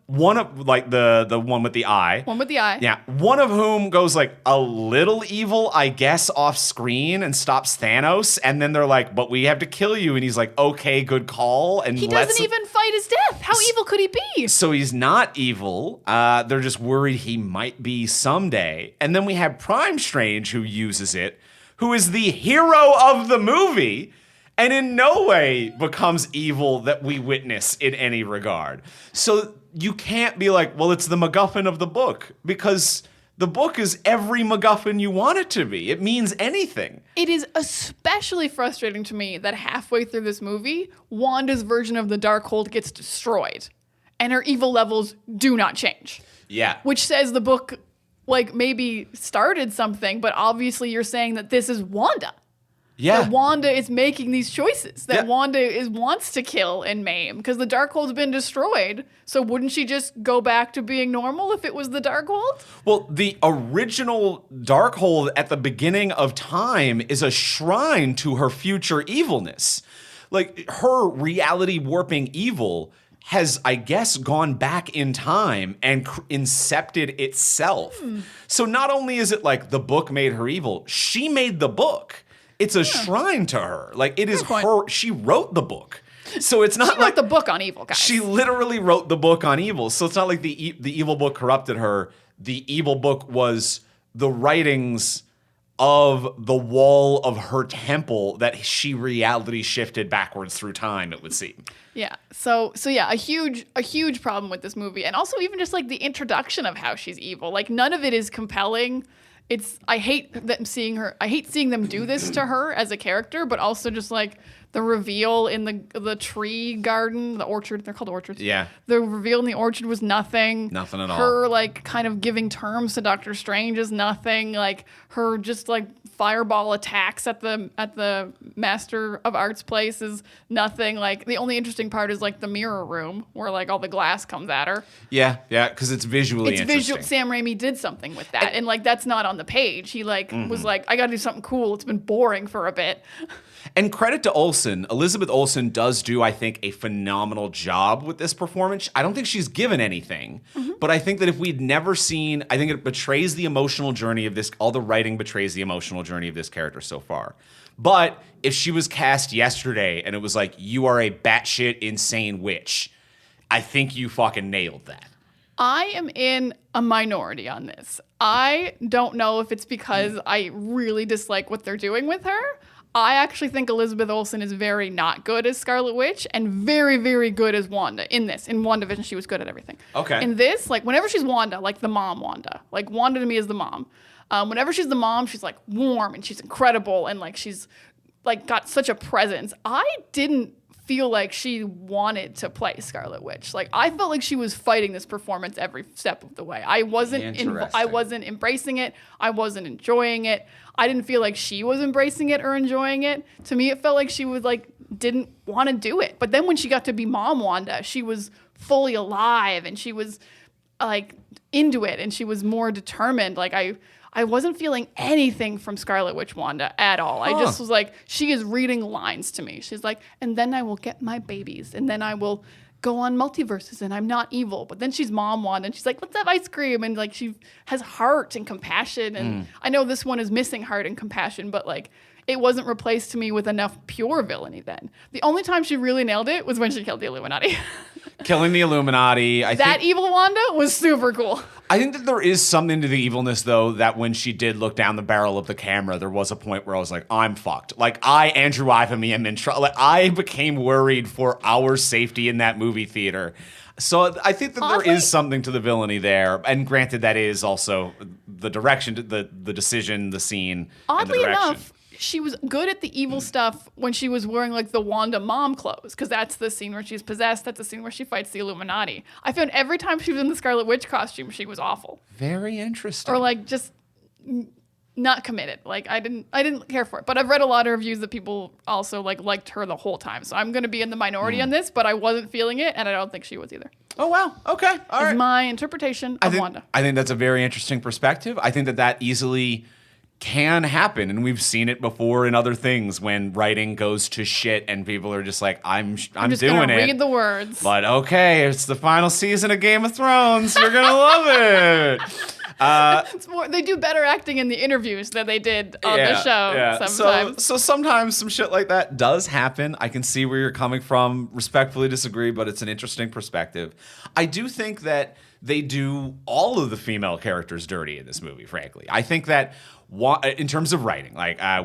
One of, like, the one with the eye.
One with the eye.
Yeah. One of whom goes, like, a little evil, I guess, off screen and stops Thanos. And then they're like, but we have to kill you. And he's like, okay, good call. And
he doesn't even fight his death. How evil could he be?
So he's not evil. They're just worried he might be someday. And then we have Prime Strange, who uses it, who is the hero of the movie, and in no way becomes evil that we witness in any regard. So you can't be like, well, it's the MacGuffin of the book, because the book is every MacGuffin you want it to be. It means anything.
It is especially frustrating to me that halfway through this movie, Wanda's version of the Darkhold gets destroyed, and her evil levels do not change.
Yeah.
Which says the book, like, maybe started something, but obviously you're saying that this is Wanda.
Yeah.
That Wanda is making these choices. That Wanda wants to kill and maim because the Darkhold's been destroyed. So wouldn't she just go back to being normal if it was the Darkhold?
Well, the original Darkhold at the beginning of time is a shrine to her future evilness. Like, her reality warping evil has, I guess, gone back in time and incepted itself. So not only is it like the book made her evil, she made the book. It's a shrine to her. Like, it is her. She wrote the book. So it's not
she wrote the book on evil, guys.
She literally wrote the book on evil. So it's not like the evil book corrupted her. The evil book was the writings of the wall of her temple that she reality shifted backwards through time, it would seem.
Yeah. So yeah, a huge problem with this movie. And also even just like the introduction of how she's evil. Like, none of it is compelling. I hate seeing them do this to her as a character, but also just like the reveal in the tree garden, the orchard, they're called orchards.
Yeah.
The reveal in the orchard was nothing.
Nothing at all.
Her like kind of giving terms to Doctor Strange is nothing. Like, her just like fireball attacks at the Master of Arts place is nothing. Like, the only interesting part is like the mirror room where like all the glass comes at her.
Yeah, because it's visually interesting.
Sam Raimi did something with that, and like that's not on the page. He like was like, I got to do something cool. It's been boring for a bit.
And credit to Olsen. Elizabeth Olsen does do, I think, a phenomenal job with this performance. I don't think she's given anything, but I think that if we'd never seen, I think it betrays the emotional journey of this, all the writing betrays the emotional journey of this character so far. But if she was cast yesterday and it was like, you are a batshit insane witch, I think you fucking nailed that.
I am in a minority on this. I don't know if it's because I really dislike what they're doing with her. I actually think Elizabeth Olsen is very not good as Scarlet Witch and very, very good as Wanda in this. In WandaVision, she was good at everything.
Okay.
In this, like, whenever she's Wanda, like the mom Wanda, like Wanda to me is the mom. Whenever she's the mom, she's like warm and she's incredible and like she's like got such a presence. I didn't feel like she wanted to play Scarlet Witch. Like I felt like she was fighting this performance every step of the way. I wasn't embracing it. I wasn't enjoying it. I didn't feel like she was embracing it or enjoying it. To me, it felt like she was like didn't want to do it. But then when she got to be Mom Wanda, she was fully alive and she was like into it and she was more determined. Like I wasn't feeling anything from Scarlet Witch Wanda at all. I just was like, she is reading lines to me. She's like, and then I will get my babies, and then I will go on multiverses, and I'm not evil. But then she's Mom Wanda, and she's like, let's have ice cream. And like, she has heart and compassion. And I know this one is missing heart and compassion, but like, it wasn't replaced to me with enough pure villainy then. The only time she really nailed it was when she killed the Illuminati.
Killing the Illuminati.
That evil Wanda was super cool.
I think that there is something to the evilness, though, that when she did look down the barrel of the camera, there was a point where I was like, I'm fucked. Like, Andrew Ivamy, am in trouble. Like, I became worried for our safety in that movie theater. So I think that there is something to the villainy there. And granted, that is also the direction, the decision, the scene,
oddly
and the direction.
Enough, she was good at the evil stuff when she was wearing like the Wanda mom clothes, because that's the scene where she's possessed. That's the scene where she fights the Illuminati. I found every time she was in the Scarlet Witch costume, she was awful.
Very interesting.
Or like just not committed. Like I didn't care for it. But I've read a lot of reviews that people also liked her the whole time. So I'm going to be in the minority on this, but I wasn't feeling it, and I don't think she was either.
Oh, wow. Okay. All right.
Is my interpretation of Wanda.
I think that's a very interesting perspective. I think that easily can happen, and we've seen it before in other things when writing goes to shit and people are just like, I'm just doing
gonna
it.
Read the words.
But okay, it's the final season of Game of Thrones. You're gonna love it.
It's more, they do better acting in the interviews than they did on the show sometimes.
So sometimes some shit like that does happen. I can see where you're coming from. Respectfully disagree, but it's an interesting perspective. I do think that they do all of the female characters dirty in this movie, frankly. I think that in terms of writing,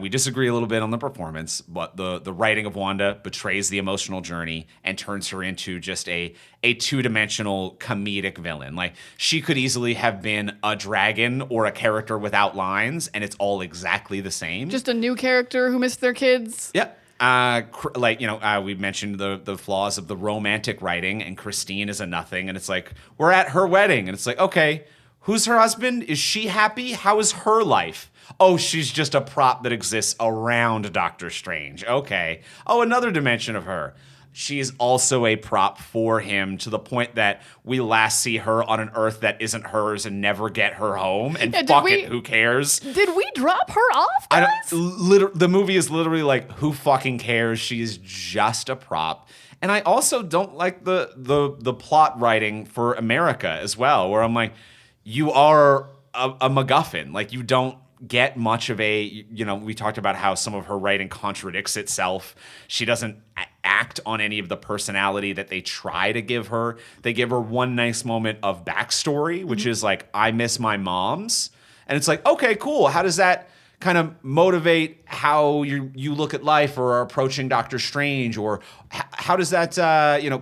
we disagree a little bit on the performance, but the writing of Wanda betrays the emotional journey and turns her into just a two-dimensional comedic villain. Like, she could easily have been a dragon or a character without lines, and it's all exactly the same.
Just a new character who missed their kids.
Yeah. We mentioned the flaws of the romantic writing, and Christine is a nothing, and it's like, we're at her wedding, and it's like, okay, who's her husband? Is she happy? How is her life? Oh, she's just a prop that exists around Doctor Strange. Okay. Oh, another dimension of her. She's also a prop for him, to the point that we last see her on an Earth that isn't hers and never get her home. And who cares?
Did we drop her off, guys?
The movie is literally like, who fucking cares? She's just a prop. And I also don't like the plot writing for America as well, where I'm like, you are a MacGuffin. Like, you don't get much of we talked about how some of her writing contradicts itself. She doesn't act on any of the personality that they try to give her. They give her one nice moment of backstory, which is like, I miss my moms. And it's like, okay, cool. How does that kind of motivate how you look at life or are approaching Doctor Strange? Or how does that,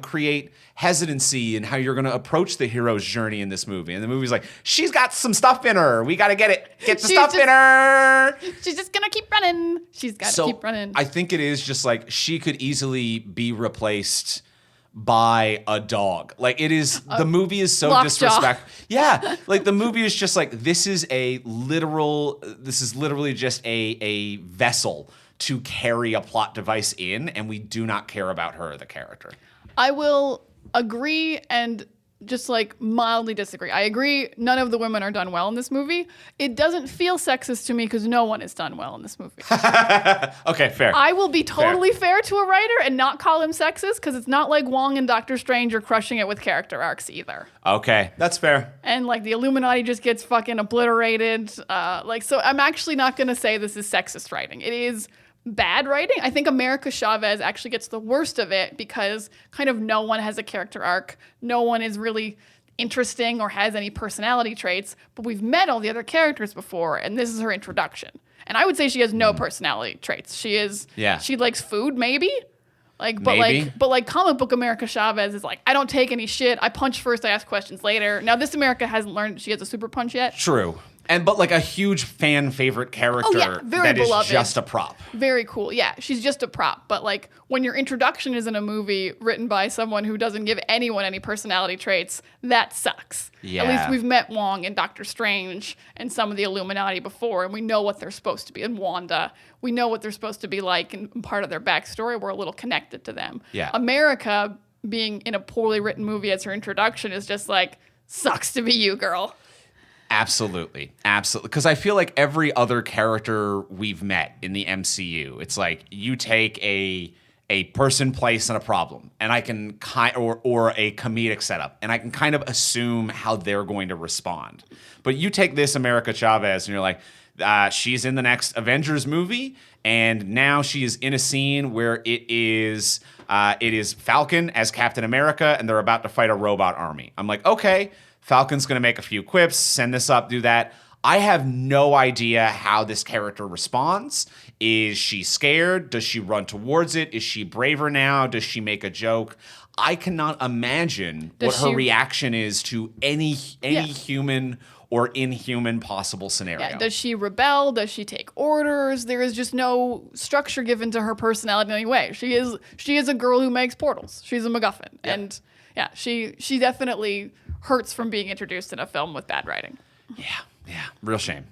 create hesitancy and how you're going to approach the hero's journey in this movie? And the movie's like, she's got some stuff in her. We got to get the stuff in her.
She's just going to keep running. She's got to keep running.
I think it is just like, she could easily be replaced by a dog. Like, it is, the movie is so disrespectful. Yeah. Like, the movie is just like, this is literally just a vessel to carry a plot device in, and we do not care about her, the character.
I will agree and just like mildly disagree. I agree none of the women are done well in this movie. It doesn't feel sexist to me because no one is done well in this movie.
Okay, fair.
I will be totally fair to a writer and not call him sexist because it's not like Wong and Doctor Strange are crushing it with character arcs either.
Okay, that's fair.
And like the Illuminati just gets fucking obliterated. So I'm actually not going to say this is sexist writing. It is bad writing. I think America Chavez actually gets the worst of it because kind of no one has a character arc. No one is really interesting or has any personality traits, but we've met all the other characters before and this is her introduction. And I would say she has no personality traits. She likes food maybe. But comic book America Chavez is like, I don't take any shit. I punch first, I ask questions later. Now this America hasn't learned she has a super punch yet.
True. But like a huge fan favorite character
very
that
beloved.
Is just a prop.
Very cool. Yeah, she's just a prop. But like when your introduction is in a movie written by someone who doesn't give anyone any personality traits, that sucks.
Yeah.
At least we've met Wong and Doctor Strange and some of the Illuminati before, and we know what they're supposed to be. And Wanda, we know what they're supposed to be like, and part of their backstory, we're a little connected to them.
Yeah.
America being in a poorly written movie as her introduction is just like, sucks to be you, girl.
Absolutely. Because I feel like every other character we've met in the MCU, it's like you take a person, place, and a problem, and I can or a comedic setup, and I can kind of assume how they're going to respond. But you take this America Chavez, and you're like, she's in the next Avengers movie, and now she is in a scene where it is Falcon as Captain America, and they're about to fight a robot army. I'm like, okay. Falcon's going to make a few quips, send this up, do that. I have no idea how this character responds. Is she scared? Does she run towards it? Is she braver now? Does she make a joke? I cannot imagine what her reaction is to any human or inhuman possible scenario.
Yeah. Does she rebel? Does she take orders? There is just no structure given to her personality in any way. She is a girl who makes portals. She's a MacGuffin. Yep. And yeah, she definitely hurts from being introduced in a film with bad writing.
Yeah. Real shame.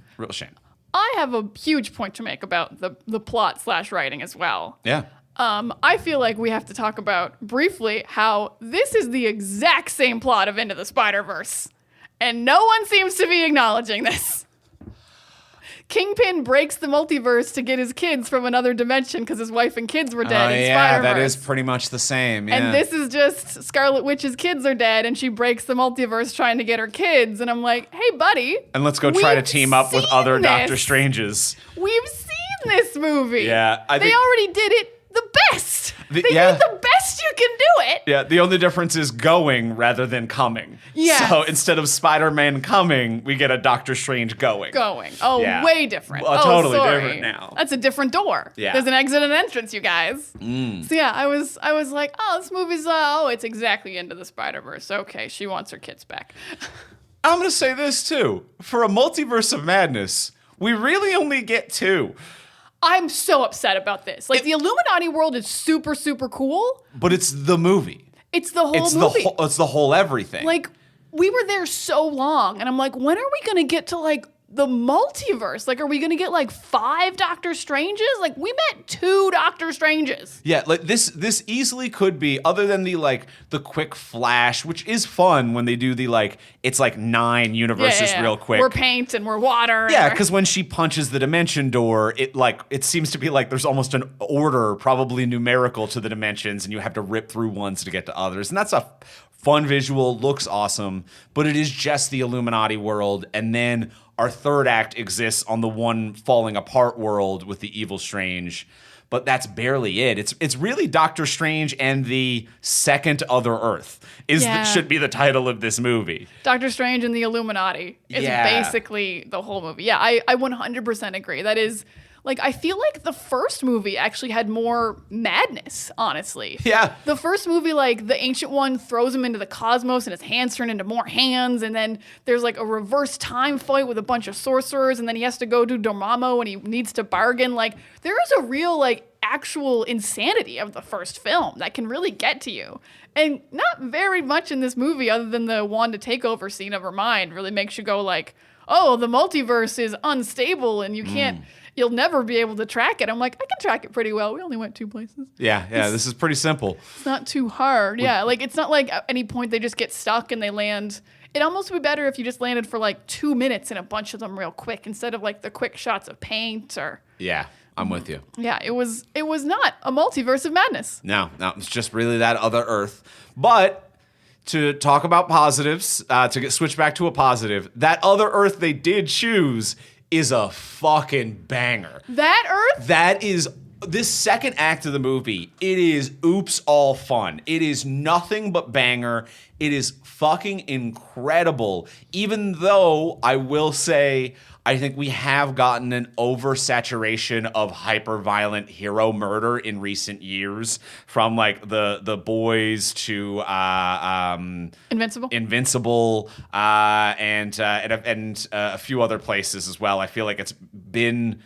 I have a huge point to make about the plot / writing as well.
Yeah.
I feel like we have to talk about briefly how this is the exact same plot of Into the Spider-Verse. And no one seems to be acknowledging this. Kingpin breaks the multiverse to get his kids from another dimension because his wife and kids were dead in Spider-Verse.
That is pretty much the same. Yeah.
And this is just Scarlet Witch's kids are dead and she breaks the multiverse trying to get her kids. And I'm like, hey, buddy.
And let's go try to team up with other Doctor Stranges.
We've seen this movie.
Yeah.
They already did it the best. They did the best you can do it.
Yeah, the only difference is going rather than coming.
Yeah.
So instead of Spider-Man coming, we get a Doctor Strange going.
Oh, yeah. Way different.
Totally
sorry.
different now.
That's a different door.
Yeah.
There's an exit and entrance, you guys. So yeah, I was like, oh, this movie's it's exactly Into the Spider-Verse. Okay, she wants her kids back.
I'm going to say this too. For a Multiverse of Madness, we really only get 2.
I'm so upset about this. Like, the Illuminati world is super, super cool.
But it's the movie.
It's the whole movie.
It's the whole everything.
Like, we were there so long, and I'm like, when are we going to get to, like, the multiverse? Like, are we going to get, like, 5 Doctor Stranges? Like, we met 2 Doctor Stranges.
Yeah, like, this easily could be, other than the quick flash, which is fun when they do it's like 9 universes real quick.
We're paint and we're water.
Yeah, because when she punches the dimension door, it seems to be like there's almost an order, probably numerical, to the dimensions, and you have to rip through ones to get to others. And that's a fun visual, looks awesome, but it is just the Illuminati world, and then our third act exists on the one falling apart world with the evil Strange, but that's barely it. It's really Doctor Strange and the second other Earth should be the title of this movie.
Doctor Strange and the Illuminati is basically the whole movie. Yeah, I 100% agree. That is, like, I feel like the first movie actually had more madness, honestly.
Yeah.
The first movie, like, the Ancient One throws him into the cosmos and his hands turn into more hands, and then there's, like, a reverse time fight with a bunch of sorcerers, and then he has to go to Dormammu and he needs to bargain. Like, there is a real, like, actual insanity of the first film that can really get to you. And not very much in this movie, other than the Wanda takeover scene of her mind, really makes you go, like, oh, the multiverse is unstable and you can't... you'll never be able to track it. I'm like, I can track it pretty well. We only went 2 places.
Yeah, this is pretty simple.
It's not too hard. Yeah, like it's not like at any point they just get stuck and they land. It almost would be better if you just landed for like 2 minutes in a bunch of them real quick instead of like the quick shots of paint or.
Yeah, I'm with you.
Yeah, it was not a multiverse of madness.
No, it's just really that other Earth. But to talk about positives, to switch back to a positive, that other Earth they did choose is a fucking banger.
That Earth?
That is this second act of the movie. It is oops all fun. It is nothing but banger. It is fucking incredible. Even though I will say, I think we have gotten an oversaturation of hyper-violent hero murder in recent years, from like the boys to Invincible, and a few other places as well. I feel like it's been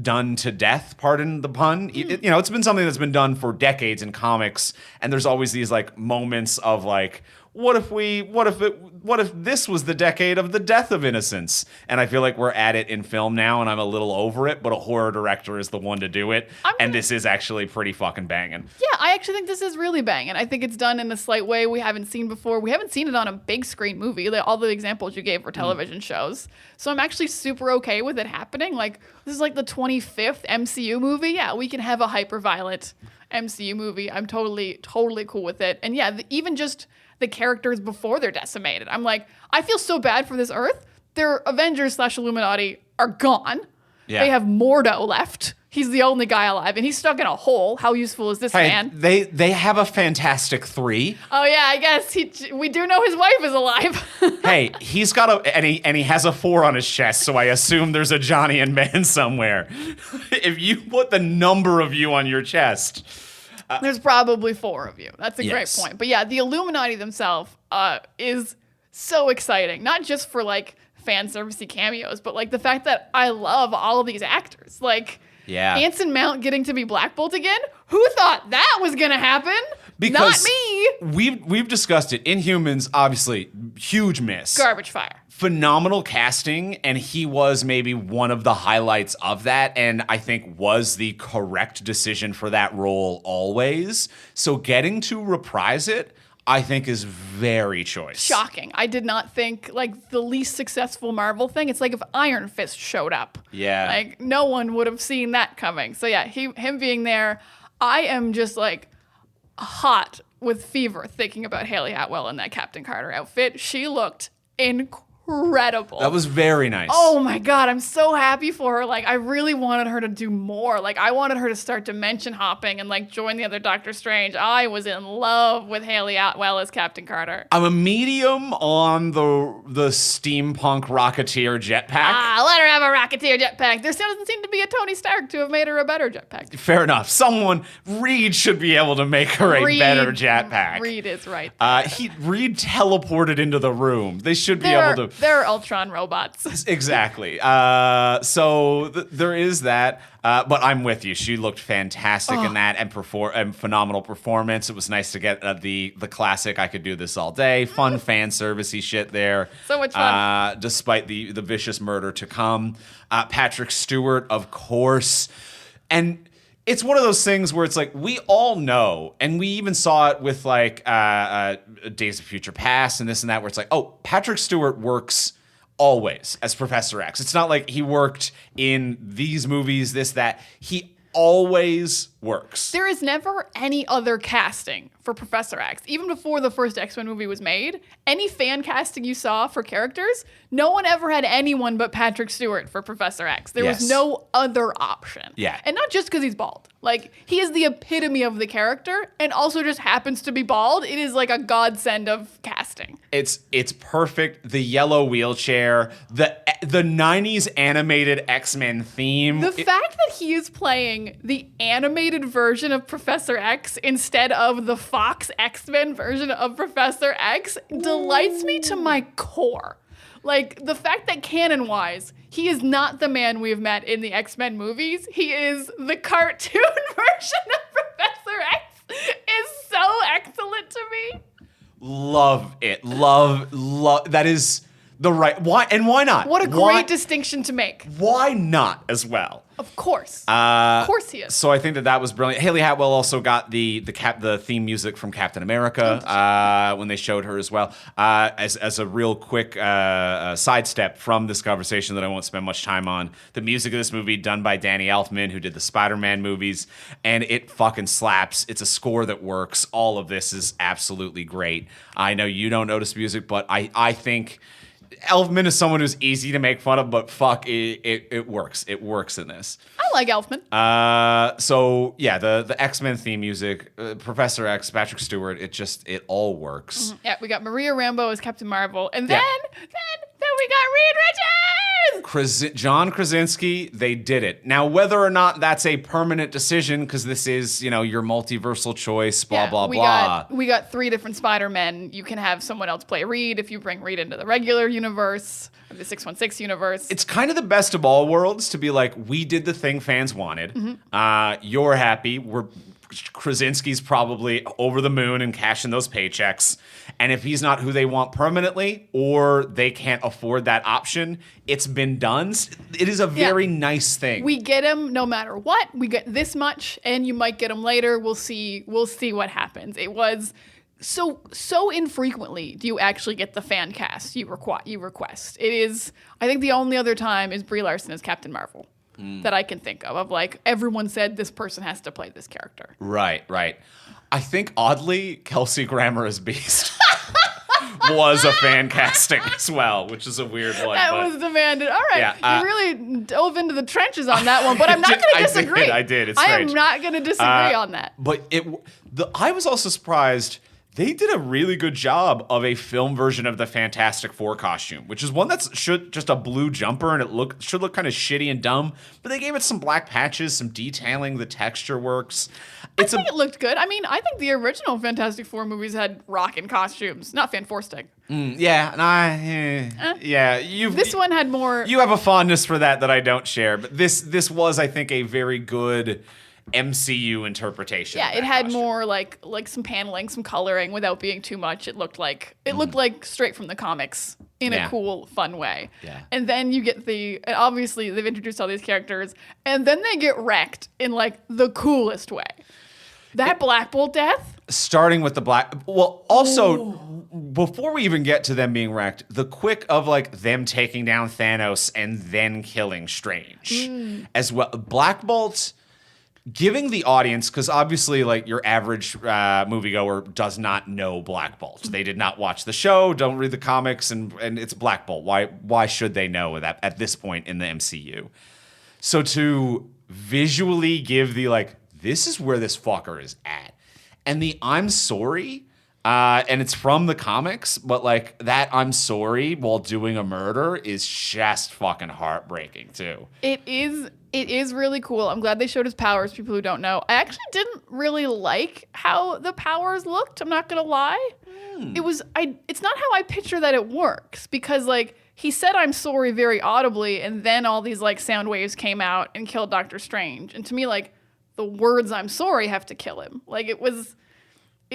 done to death, pardon the pun. It's been something that's been done for decades in comics, and there's always these like moments of like, what if this was the decade of the death of innocence? And I feel like we're at it in film now, and I'm a little over it, but a horror director is the one to do it. And this is actually pretty fucking banging.
Yeah, I actually think this is really banging. I think it's done in a slight way we haven't seen before. We haven't seen it on a big screen movie. All the examples you gave were television shows. So I'm actually super okay with it happening. Like, this is like the 25th MCU movie. Yeah, we can have a hyper-violent MCU movie. I'm totally cool with it. And yeah, even just the characters before they're decimated. I'm like, I feel so bad for this Earth. Their Avengers/Illuminati are gone. Yeah. They have Mordo left. He's the only guy alive, and he's stuck in a hole. How useful is this man?
They have a Fantastic Three.
Oh yeah, I guess we do know his wife is alive.
Hey, he's got and he has a 4 on his chest, so I assume there's a Johnny and Ben somewhere. If you put the number of you on your chest.
There's probably 4 of you. That's a great point. But yeah, the Illuminati themselves is so exciting. Not just for like fan servicey cameos, but like the fact that I love all of these actors. Like Anson Mount getting to be Black Bolt again. Who thought that was gonna happen?
Because
not me.
We've discussed it. Inhumans, obviously, huge miss.
Garbage fire.
Phenomenal casting, and he was maybe one of the highlights of that, and I think was the correct decision for that role always. So getting to reprise it, I think, is very choice.
Shocking. I did not think, like, the least successful Marvel thing. It's like if Iron Fist showed up.
Yeah.
Like, no one would have seen that coming. So yeah, him being there, I am just like hot with fever thinking about Haley Atwell in that Captain Carter outfit. She looked incredible.
That was very nice.
Oh my God, I'm so happy for her. Like, I really wanted her to do more. Like, I wanted her to start dimension hopping and like join the other Doctor Strange. I was in love with Haley Atwell as Captain Carter.
I'm a medium on the steampunk Rocketeer jetpack.
Let her have a Rocketeer jetpack. There doesn't seem to be a Tony Stark to have made her a better jetpack.
Fair enough. Reed should be able to make her a better jetpack.
Reed is right.
Reed teleported into the room. They should be able to.
They're Ultron robots.
Exactly. So there is that. But I'm with you. She looked fantastic in that and phenomenal performance. It was nice to get the classic I could do this all day. Fun fan servicey shit there.
So much fun.
Despite the vicious murder to come. Patrick Stewart, of course. And it's one of those things where it's like, we all know, and we even saw it with like Days of Future Past and this and that, where it's like, oh, Patrick Stewart works always as Professor X. It's not like he worked in these movies, this, that. He always works.
There is never any other casting for Professor X. Even before the first X-Men movie was made, any fan casting you saw for characters, no one ever had anyone but Patrick Stewart for Professor X. There was no other option.
Yeah.
And not just because he's bald. Like, he is the epitome of the character and also just happens to be bald. It is like a godsend of casting.
It's perfect. The yellow wheelchair, the 90s animated X-Men theme.
The fact that he is playing the animated version of Professor X instead of the Fox X-Men version of Professor X delights me to my core. Like, the fact that canon-wise, he is not the man we have met in the X-Men movies. He is the cartoon version of Professor X is so excellent to me.
Love it. Love. Why not?
What a great distinction to make.
Why not as well?
Of course. Of course he is.
So I think that was brilliant. Haley Atwell also got the theme music from Captain America when they showed her as well. As a real quick sidestep from this conversation that I won't spend much time on, the music of this movie done by Danny Elfman, who did the Spider-Man movies, and it fucking slaps. It's a score that works. All of this is absolutely great. I know you don't notice music, but I think Elfman is someone who's easy to make fun of, but fuck, it works. It works in this.
I like Elfman.
So yeah, the X-Men theme music, Professor X, Patrick Stewart, it all works.
Mm-hmm. Yeah, we got Maria Rambeau as Captain Marvel, and then we got Reed Richards.
John Krasinski, they did it. Now, whether or not that's a permanent decision, because this is, your multiversal choice, blah.
We got 3 different Spider-Men. You can have someone else play Reed if you bring Reed into the regular universe, or the 616 universe.
It's kind of the best of all worlds to be like, we did the thing fans wanted. Mm-hmm. You're happy. Krasinski's probably over the moon and cashing those paychecks. And if he's not who they want permanently, or they can't afford that option, it's been done. It is a very nice thing.
We get him no matter what. We get this much, and you might get him later. We'll see what happens. It was so infrequently do you actually get the fan cast you request. It is, I think the only other time is Brie Larson as Captain Marvel. That I can think of like everyone said this person has to play this character.
Right. I think oddly Kelsey Grammer as Beast was a fan casting as well, which is a weird one.
That was demanded. All right, you really dove into the trenches on that one, but I'm not going to disagree.
I did. It's strange.
I am not going to disagree on that.
But I was also surprised. They did a really good job of a film version of the Fantastic Four costume, which is one that's just a blue jumper, and it should look kind of shitty and dumb. But they gave it some black patches, some detailing. The texture works.
I think it looked good. I mean, I think the original Fantastic Four movies had rockin' costumes, not Fan Four Stick.
Yeah.
This one had more.
You have a fondness for that I don't share, but this was, I think, a very good MCU interpretation.
Yeah, it had more like some paneling, some coloring without being too much. It looked like straight from the comics in a cool, fun way.
Yeah.
And then you get and obviously they've introduced all these characters, and then they get wrecked in like the coolest way. That Black Bolt death?
Starting with the also before we even get to them being wrecked, the quick of like them taking down Thanos and then killing Strange as well. Black Bolt giving the audience, because obviously, like, your average moviegoer does not know Black Bolt. They did not watch the show, don't read the comics, and it's Black Bolt. Why should they know that at this point in the MCU? So to visually give the, like, this is where this fucker is at. And the I'm sorry, and it's from the comics, but, like, that I'm sorry while doing a murder is just fucking heartbreaking, too.
It is really cool. I'm glad they showed his powers, people who don't know. I actually didn't really like how the powers looked, I'm not going to lie. It's not how I picture that it works, because, like, he said I'm sorry very audibly, and then all these, like, sound waves came out and killed Doctor Strange. And to me, like, the words I'm sorry have to kill him. Like, it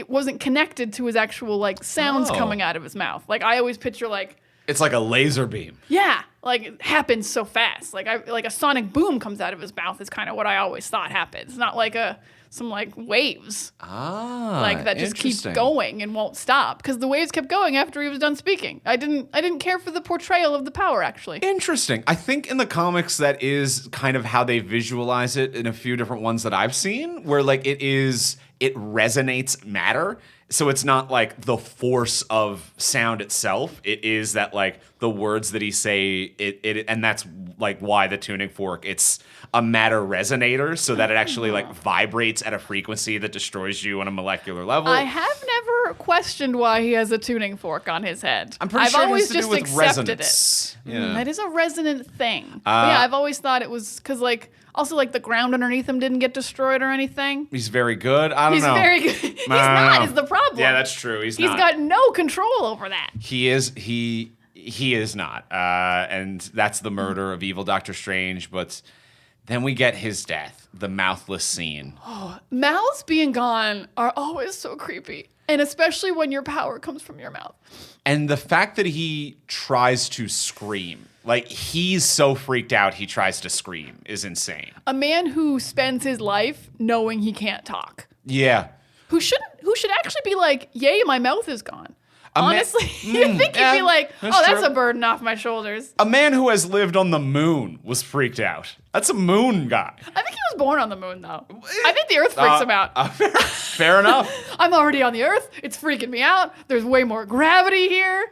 wasn't connected to his actual, like, sounds coming out of his mouth. Like, I always picture, like,
it's like a laser beam.
Yeah, like it happens so fast. Like a sonic boom comes out of his mouth is kind of what I always thought happens. Not like some like waves. Like that just keeps going and won't stop, because the waves kept going after he was done speaking. I didn't care for the portrayal of the power, actually.
Interesting. I think in the comics that is kind of how they visualize it in a few different ones that I've seen, where like it resonates matter. So it's not like the force of sound itself. It is that like the words that he say, and that's like why the tuning fork, it's a matter resonator, so that it actually like vibrates at a frequency that destroys you on a molecular level.
I have never questioned why he has a tuning fork on his head.
I'm pretty sure it has to do with resonance.
Yeah. That is a resonant thing. Yeah, I've always thought it was because like, also, like, the ground underneath him didn't get destroyed or anything.
He's very good. I don't know.
He's very good. He's not, is the problem.
Yeah, that's true. He's not.
He's got no control over that.
He is not. And that's the murder of evil Doctor Strange. But then we get his death, the mouthless scene.
Oh, mouths being gone are always so creepy. And especially when your power comes from your mouth.
And the fact that he tries to scream, like he's so freaked out he tries to scream, is insane.
A man who spends his life knowing he can't talk.
Yeah.
Who should actually be like, yay, my mouth is gone. Honestly, you'd think you'd be like, that's a burden off my shoulders.
A man who has lived on the moon was freaked out. That's a moon guy.
I think he was born on the moon, though. I think the Earth freaks him out.
Fair enough.
I'm already on the Earth. It's freaking me out. There's way more gravity here.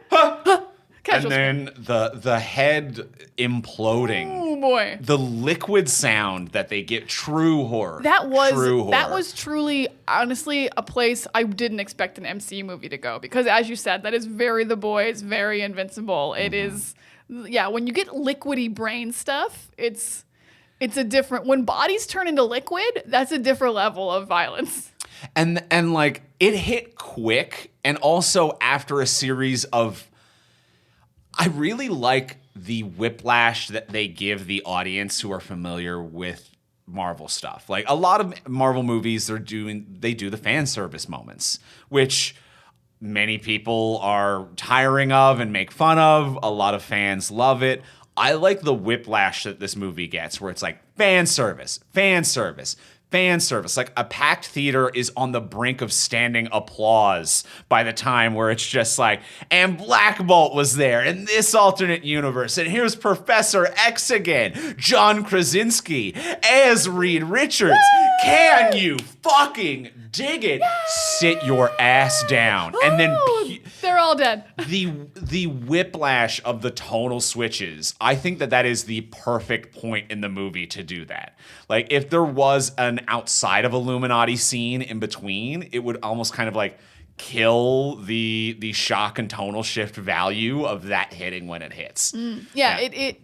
And then the head imploding.
Oh boy.
The liquid sound that they get, true horror.
That was truly, honestly, a place I didn't expect an MCU movie to go, because as you said, that is very The Boys, very Invincible. It is, when you get liquidy brain stuff, it's a different, when bodies turn into liquid, that's a different level of violence.
And like it hit quick, and also after a series of, I really like the whiplash that they give the audience who are familiar with Marvel stuff. Like a lot of Marvel movies, they do the fan service moments, which many people are tiring of and make fun of. A lot of fans love it. I like the whiplash that this movie gets, where it's like fan service, fan service, fan service. Like a packed theater is on the brink of standing applause by the time where it's just like, and Black Bolt was there in this alternate universe, and here's Professor X again, John Krasinski as Reed Richards. Woo! Can you fucking dig it? Yes! Sit your ass down. Ooh, and then
they're all dead.
The whiplash of the tonal switches, I think that is the perfect point in the movie to do that. Like if there was an outside of Illuminati scene in between, it would almost kind of like kill the shock and tonal shift value of that hitting when it hits. It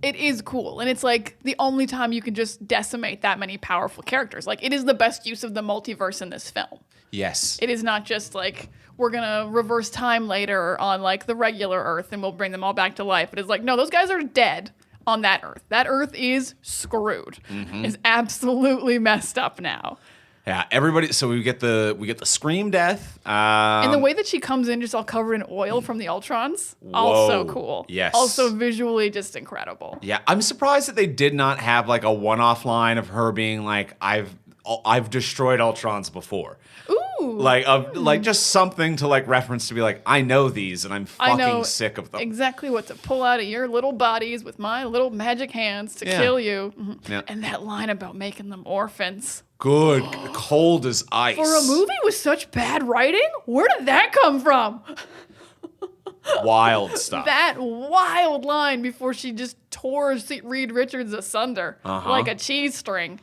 is cool, and it's like the only time you can just decimate that many powerful characters. Like it is the best use of the multiverse in this film.
Yes.
It is not just like we're gonna reverse time later on like the regular Earth and we'll bring them all back to life. It is like, no, those guys are dead on that Earth. That Earth is screwed. Mm-hmm. Is absolutely messed up now.
Yeah, everybody. So we get the scream death,
and the way that she comes in just all covered in oil from the Ultrons, also cool.
Yes,
also visually just incredible.
Yeah, I'm surprised that they did not have like a one-off line of her being like, "I've destroyed Ultrons before."
Ooh,
like just something to like reference to be like, I know these, and I'm fucking sick of them.
Exactly what to pull out of your little bodies with my little magic hands to kill you. Mm-hmm.
Yeah.
And that line about making them orphans.
Good, cold as ice.
For a movie with such bad writing, where did that come from?
Wild stuff.
That wild line before she just tore Reed Richards asunder like a cheese string.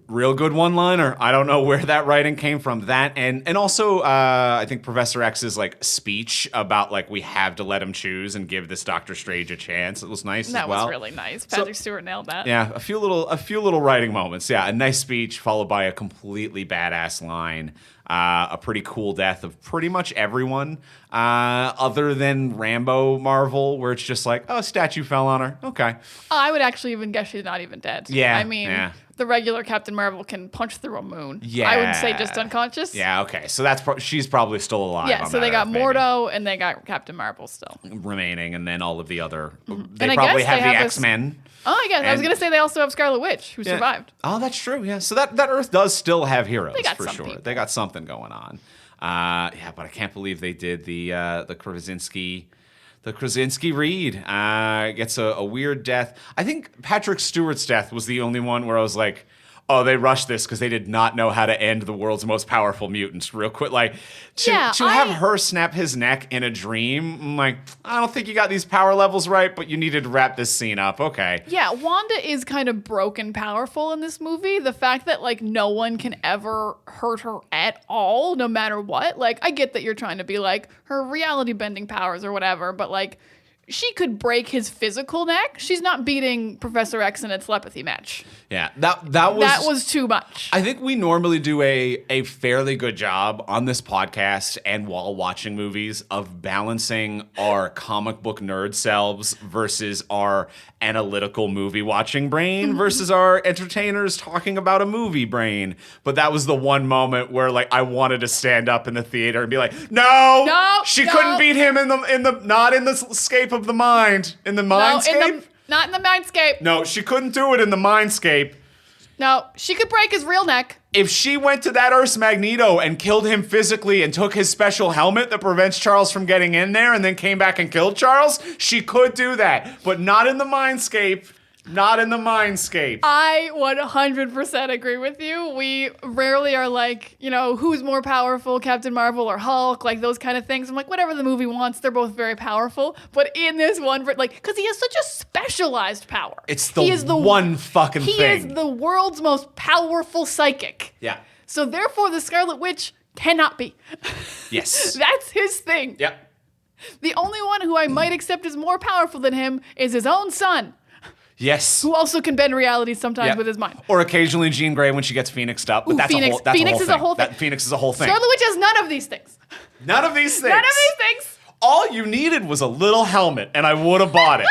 Real good one-liner. I don't know where that writing came from. That and also I think Professor X's like speech about like we have to let him choose and give this Doctor Strange a chance. It was nice as well.
That was really nice. Patrick Stewart nailed that.
Yeah, a few little writing moments. Yeah, a nice speech followed by a completely badass line. A pretty cool death of pretty much everyone other than Rambo Marvel, where it's just like, oh, a statue fell on her. Okay.
I would actually even guess she's not even dead.
Yeah.
I mean, the regular Captain Marvel can punch through a moon.
Yeah.
I would say just unconscious.
Yeah, okay. So she's probably still alive.
Yeah, so they got Mordo and they got Captain Marvel still
remaining, and then all of the other. They
and
probably have the X-Men.
Oh, I guess. I was going to say they also have Scarlet Witch, who survived.
Oh, that's true. Yeah. So that Earth does still have heroes, for sure.
People.
They got something going on. Yeah, but I can't believe they did the Krasinski. The Krasinski Reed gets a weird death. I think Patrick Stewart's death was the only one where I was like, oh, they rushed this because they did not know how to end the world's most powerful mutant real quick. Like, to have her snap his neck in a dream, I'm like, I don't think you got these power levels right, but you needed to wrap this scene up. Okay.
Yeah, Wanda is kind of broken powerful in this movie. The fact that, like, no one can ever hurt her at all, no matter what. Like, I get that you're trying to be like, her reality-bending powers or whatever, but, like, she could break his physical neck. She's not beating Professor X in a telepathy match.
Yeah, that was
too much.
I think we normally do a fairly good job on this podcast and while watching movies of balancing our comic book nerd selves versus our analytical movie watching brain versus our entertainers talking about a movie brain. But that was the one moment where like I wanted to stand up in the theater and be like, no, she couldn't beat him in the not in the scape of the mind, in the mindscape.
Not in the mindscape.
No, she couldn't do it in the mindscape.
No, she could break his real neck.
If she went to that Earth's Magneto and killed him physically and took his special helmet that prevents Charles from getting in there and then came back and killed Charles, she could do that. But not in the mindscape. Not in the mindscape.
I 100% agree with you. We rarely are like, who's more powerful, Captain Marvel or Hulk, like those kind of things. I'm like, whatever the movie wants, they're both very powerful. But in this one, because he has such a specialized power.
It's the one fucking thing.
He is the world's most powerful psychic.
Yeah.
So therefore, the Scarlet Witch cannot be.
Yes.
That's his thing.
Yeah.
The only one who I might accept is more powerful than him is his own son.
Yes.
Who also can bend reality sometimes with his mind.
Or occasionally Jean Grey when she gets Phoenixed up. But that's
Phoenix. Phoenix is a whole thing.
Phoenix is a whole thing.
Scarlet Witch has none of these things.
None of these things.
None of these things.
All you needed was a little helmet, and I would have bought it.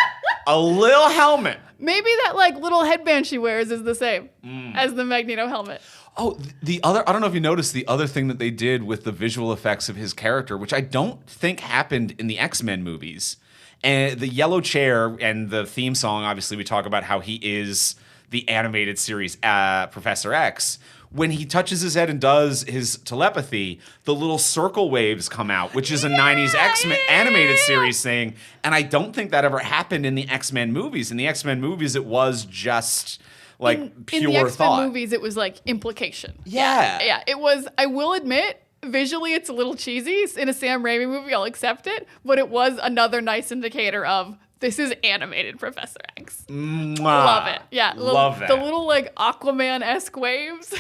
A little helmet.
Maybe that little headband she wears is the same as the Magneto helmet.
Oh, I don't know if you noticed the other thing that they did with the visual effects of his character, which I don't think happened in the X-Men movies. And the yellow chair and the theme song, obviously, we talk about how he is the animated series Professor X. When he touches his head and does his telepathy, the little circle waves come out, which is a 90s X-Men animated series thing. And I don't think that ever happened in the X-Men movies. In the X-Men movies, it was just pure thought.
In the X-Men movies, it was implication.
Yeah.
Yeah, it was, I will admit, visually, it's a little cheesy. In a Sam Raimi movie, I'll accept it. But it was another nice indicator of this is animated Professor X. Love it. Yeah.
Love that.
The little Aquaman-esque waves.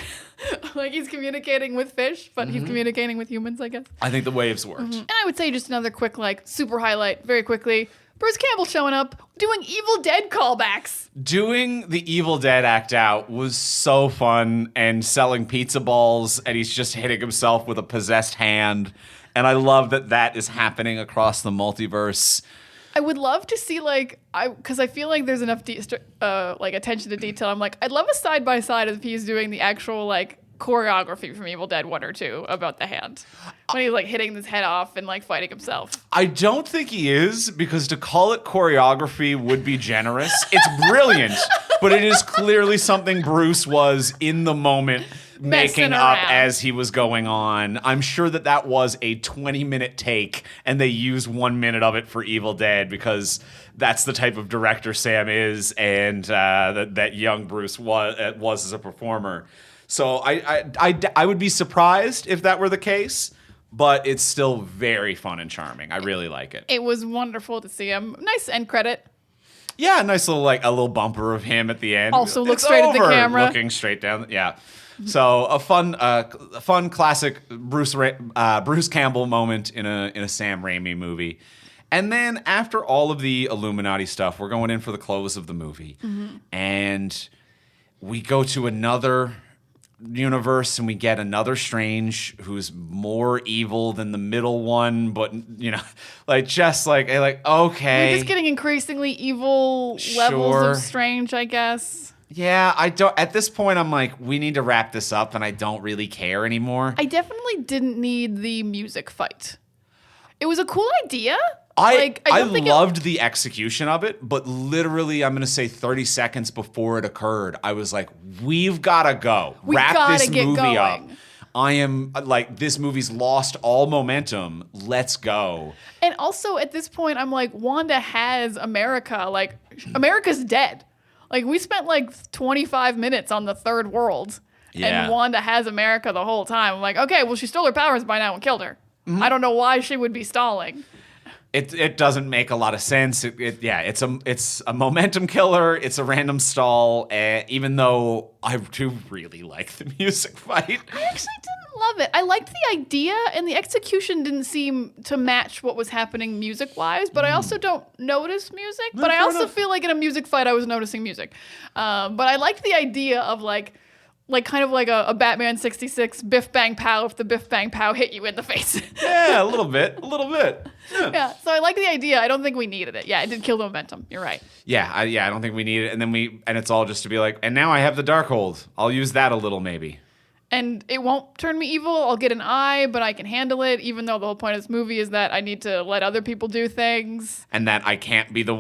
He's communicating with fish, but he's communicating with humans, I guess.
I think the waves worked.
And I would say just another quick, super highlight, very quickly. Bruce Campbell showing up, doing Evil Dead callbacks.
Doing the Evil Dead act out was so fun, and selling pizza balls, and he's just hitting himself with a possessed hand. And I love that is happening across the multiverse.
I would love to see because I feel like there's enough attention to detail. I'm I'd love a side by side if he's doing the actual choreography from Evil Dead 1 or 2 about the hand when he's hitting his head off and fighting himself.
I don't think he is, because to call it choreography would be generous. It's brilliant, but it is clearly something Bruce was in the moment making up as he was going on. I'm sure that was a 20-minute take, and they used 1 minute of it for Evil Dead because that's the type of director Sam is, and that young Bruce was as a performer. So I would be surprised if that were the case, but it's still very fun and charming. I really like it.
It was wonderful to see him. Nice end credit.
Yeah, nice little a little bumper of him at the end.
Also look straight at the camera.
Looking straight down. Yeah. So a fun classic Bruce Campbell moment in a Sam Raimi movie. And then after all of the Illuminati stuff, we're going in for the close of the movie. And we go to another universe and we get another Strange who's more evil than the middle one, but okay.
We're just getting increasingly evil levels of Strange, I guess.
Yeah, I don't. At this point, I'm we need to wrap this up, and I don't really care anymore.
I definitely didn't need the music fight. It was a cool idea.
I loved the execution of it, but literally, I'm going to say 30 seconds before it occurred, I was like, we've got to go. Wrap this movie up. I am this movie's lost all momentum. Let's go.
And also, at this point, I'm Wanda has America. America's dead. We spent 25 minutes on the third world, and Wanda has America the whole time. I'm okay, well, she stole her powers by now and killed her. I don't know why she would be stalling.
It doesn't make a lot of sense. It's a momentum killer. It's a random stall. Even though I do really like the music fight.
I actually didn't love it. I liked the idea, and the execution didn't seem to match what was happening music-wise, but I also don't notice music. But I also feel like in a music fight, I was noticing music. But I liked the idea of like kind of like a Batman 66 biff bang pow if the biff bang pow hit you in the face.
Yeah, a little bit.
Yeah, so I like the idea. I don't think we needed it. Yeah, it did kill the momentum. You're right.
Yeah, I don't think we need it. And it's all just to be like, and now I have the Darkhold. I'll use that a little maybe.
And it won't turn me evil. I'll get an eye, but I can handle it, even though the whole point of this movie is that I need to let other people do things.
And that I can't be the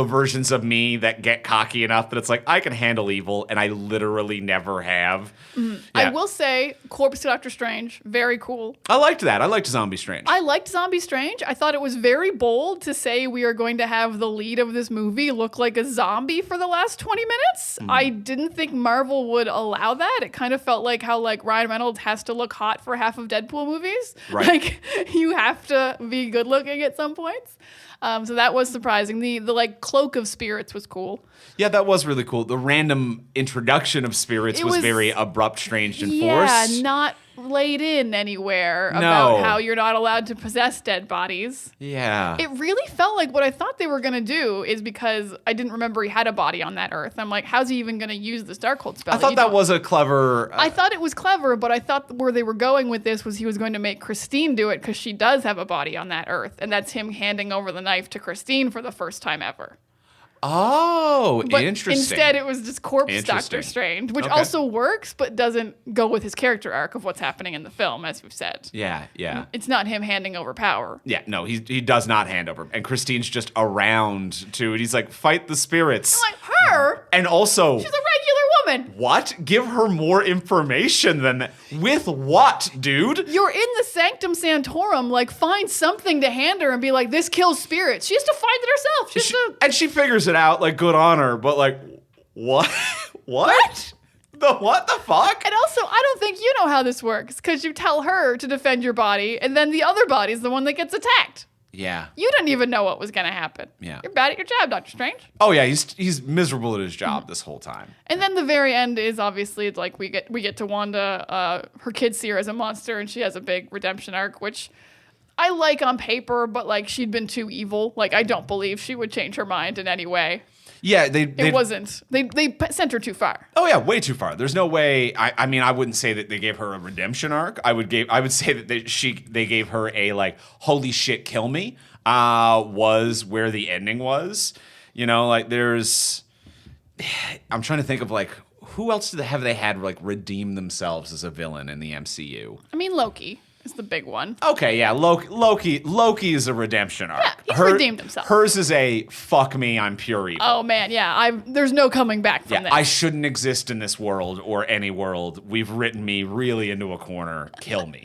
versions of me that get cocky enough that it's like, I can handle evil, and I literally never have.
Mm-hmm. Yeah. I will say, Corpse to Doctor Strange, very cool.
I liked that. I liked Zombie Strange.
I liked Zombie Strange. I thought it was very bold to say we are going to have the lead of this movie look like a zombie for the last 20 minutes. Mm. I didn't think Marvel would allow that. It kind of felt like how Ryan Reynolds has to look hot for half of Deadpool movies.
Right.
Like, you have to be good looking at some points. So that was surprising. The cloak of spirits was cool.
Yeah, that was really cool. The random introduction of spirits was very abrupt, strange, and forced.
Yeah, not laid in anywhere about how you're not allowed to possess dead bodies.
Yeah.
It really felt like what I thought they were going to do is because I didn't remember he had a body on that Earth. I'm like, how's he even going to use this Darkhold spell?
I thought that was a clever...
I thought it was clever, but I thought where they were going with this was he was going to make Christine do it because she does have a body on that Earth. And that's him handing over the knife to Christine for the first time ever.
Oh,
but
interesting.
Instead, it was just Corpse Doctor Strange, which also works, but doesn't go with his character arc of what's happening in the film, as we've said.
Yeah.
It's not him handing over power.
Yeah, no, he does not hand over. And Christine's just around, too, and he's like, fight the spirits.
I'm like, her?
And also...
She's a regular woman.
What? Give her more information than that. With what, dude?
You're in the Sanctum Sanctorum, find something to hand her and be like, this kills spirits. She has to find it herself.
And she figures it out, good on her, but what? What? What the fuck?
And also, I don't think you know how this works, because you tell her to defend your body, and then the other body's the one that gets attacked.
Yeah.
You didn't even know what was going to happen.
Yeah.
You're bad at your job, Doctor Strange.
Oh, yeah, he's miserable at his job this whole time.
And then the very end is obviously, we get to Wanda, her kids see her as a monster, and she has a big redemption arc, which... I like on paper, but she'd been too evil. I don't believe she would change her mind in any way.
Yeah,
it wasn't. They sent her too far.
Oh yeah, way too far. There's no way. I mean, I wouldn't say that they gave her a redemption arc. I would say that they gave her a holy shit, kill me. Was where the ending was. There's. I'm trying to think of who else have they had redeem themselves as a villain in the MCU?
I mean, Loki is the big one.
Okay, yeah, Loki is a redemption arc.
Yeah, he's redeemed himself.
Hers is a fuck me, I'm pure evil.
Oh man, yeah, there's no coming back from this.
I shouldn't exist in this world or any world. We've written me really into a corner. Kill me.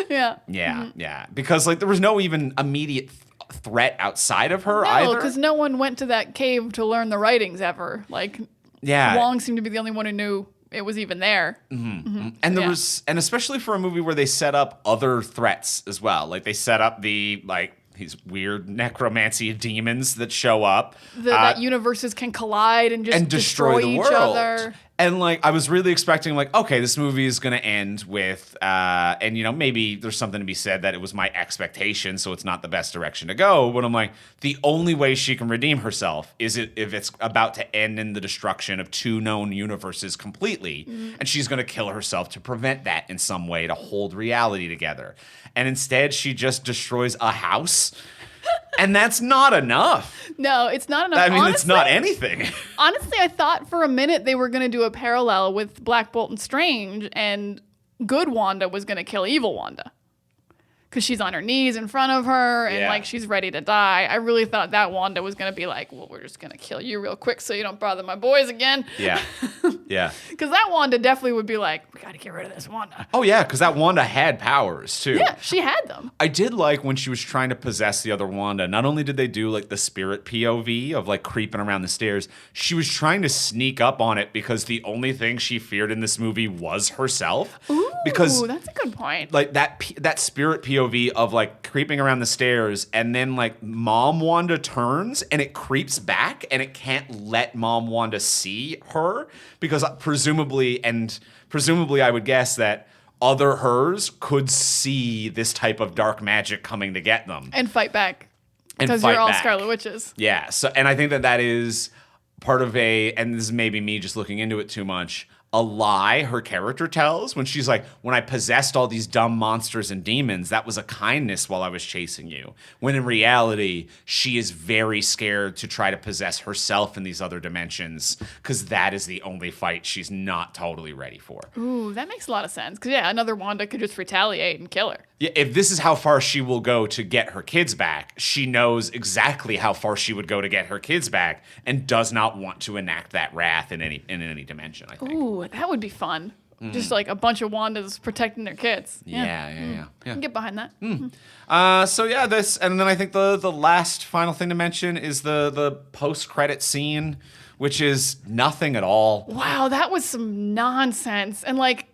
Yeah.
Yeah, yeah. Because there was no even immediate threat outside of her either.
No, because no one went to that cave to learn the writings ever. Wong seemed to be the only one who knew it was even there.
Mm-hmm. Mm-hmm. And there was, and especially for a movie where they set up other threats as well. They set up these weird necromancy demons that show up.
That universes can collide and just destroy
the
each
world.
other.
And I was really expecting okay, this movie is going to end with, and maybe there's something to be said that it was my expectation, so it's not the best direction to go. But I'm like, the only way she can redeem herself is if it's about to end in the destruction of two known universes completely, and she's going to kill herself to prevent that in some way to hold reality together. And instead, she just destroys a house. And that's not enough.
No, it's not enough.
I mean, honestly, it's not anything.
Honestly, I thought for a minute they were going to do a parallel with Black Bolt and Strange, and good Wanda was going to kill evil Wanda. Because she's on her knees in front of her, and she's ready to die. I really thought that Wanda was going to be well, we're just going to kill you real quick so you don't bother my boys again.
Yeah. Yeah.
Because that Wanda definitely would be like, we got to get rid of this Wanda.
Oh, yeah, because that Wanda had powers, too.
Yeah, she had them.
I did like when she was trying to possess the other Wanda, not only did they do like the spirit POV of like creeping around the stairs, she was trying to sneak up on it because the only thing she feared in this movie was herself.
Ooh,
because
that's a good point.
like that spirit POV of like creeping around the stairs, and then like Mom Wanda turns and it creeps back and it can't let Mom Wanda see her because presumably I would guess that other hers could see this type of dark magic coming to get them.
And fight back.
And
Because
fight
you're all
back.
Scarlet Witches.
Yeah. So, and I think that is part of and this is maybe me just looking into it too much, a lie her character tells when she's like, when I possessed all these dumb monsters and demons, that was a kindness while I was chasing you. When in reality, she is very scared to try to possess herself in these other dimensions because that is the only fight she's not totally ready for.
Ooh, that makes a lot of sense. Because, yeah, another Wanda could just retaliate and kill her.
Yeah, if this is how far she will go to get her kids back, she knows exactly how far she would go to get her kids back and does not want to enact that wrath in any dimension, I think.
Ooh, that would be fun. Just like a bunch of Wandas protecting their kids.
Yeah.
I can get behind that.
So yeah, this, and then I think the last final thing to mention is the post-credit scene, which is nothing at all.
Wow, that was some nonsense. And like,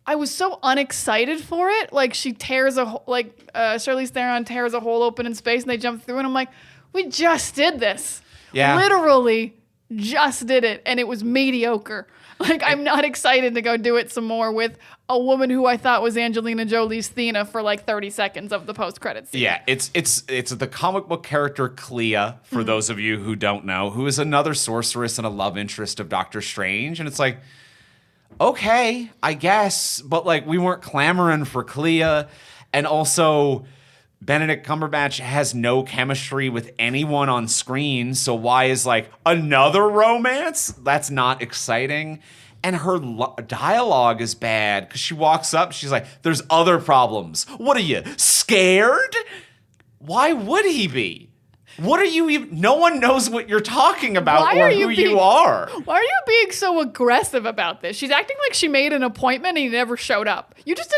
I was so unexcited for it. Like she tears Charlize Theron tears a hole open in space and they jump through and I'm like, we just did this.
Yeah.
Literally just did it. And it was mediocre. Like I'm not excited to go do it some more with a woman who I thought was Angelina Jolie's Thena for like 30 seconds of the post-credits scene.
Yeah, it's the comic book character Clea, for those of you who don't know, who is another sorceress and a love interest of Doctor Strange. And it's like, okay, I guess, but like we weren't clamoring for Clea, and also Benedict Cumberbatch has no chemistry with anyone on screen, so why is like another romance? That's not exciting. And her dialogue is bad because she walks up, she's like, there's other problems. What are you, scared? Why would he be? What are you even? No one knows what you're talking about or who you are.
Why are you being so aggressive about this? She's acting like she made an appointment and he never showed up. You just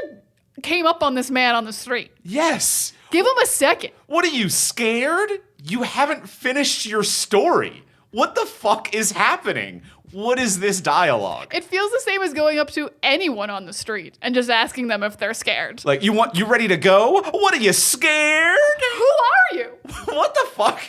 came up on this man on the street.
Yes.
Give him a second.
What are you, scared? You haven't finished your story. What the fuck is happening? What is this dialogue?
It feels the same as going up to anyone on the street and just asking them if they're scared.
Like, you ready to go? What are you, scared?
Who are you?
What the fuck?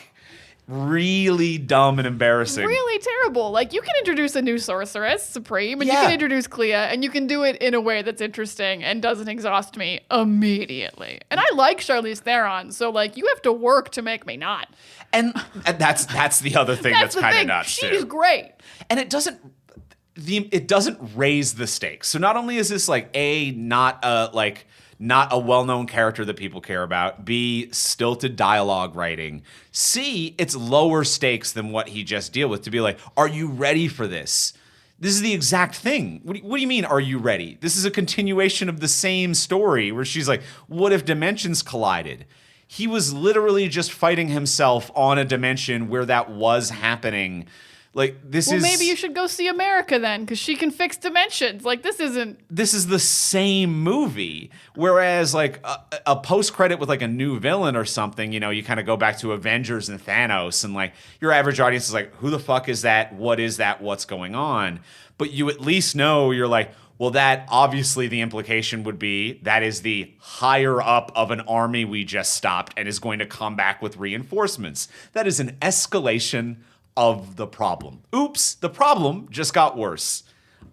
Really dumb and embarrassing.
Really terrible. Like, you can introduce a new sorceress, Supreme, and you
Yeah.
can introduce Clea, and you can do it in a way that's interesting and doesn't exhaust me immediately. And I like Charlize Theron, so, like, you have to work to make me not.
And that's the other thing that's
the
kind of
thing.
nuts too.
She's great.
And it doesn't raise the stakes. So not only is this like not a well-known character that people care about, B, stilted dialogue writing, C, it's lower stakes than what he just dealt with to be like, are you ready for this? This is the exact thing. What do you mean, are you ready? This is a continuation of the same story where she's like, what if dimensions collided? He was literally just fighting himself on a dimension where that was happening. Like,
Well, maybe you should go see America then, because she can fix dimensions. Like, this is
the same movie. Whereas, like, a post-credit with, like, a new villain or something, you know, you kind of go back to Avengers and Thanos, and, like, your average audience is like, who the fuck is that? What is that? What's going on? But you at least know, you're like, well, that obviously the implication would be that is the higher up of an army we just stopped and is going to come back with reinforcements. That is an escalation of the problem. Oops, the problem just got worse.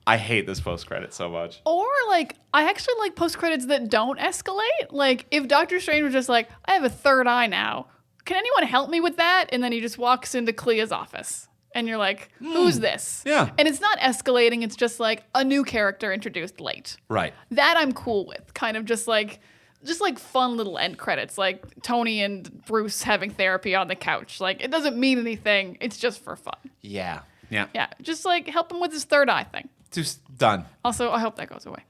I hate this post-credit so much.
Or, like, I actually like post-credits that don't escalate. Like, if Doctor Strange was just like, I have a third eye now. Can anyone help me with that? And then he just walks into Clea's office. And you're like, who's this?
Yeah.
And it's not escalating. It's just like a new character introduced late.
Right.
That I'm cool with. Kind of just like fun little end credits. Like Tony and Bruce having therapy on the couch. Like, it doesn't mean anything. It's just for fun.
Yeah. Yeah.
Yeah. Just like help him with his third eye thing.
Just done.
Also, I hope that goes away.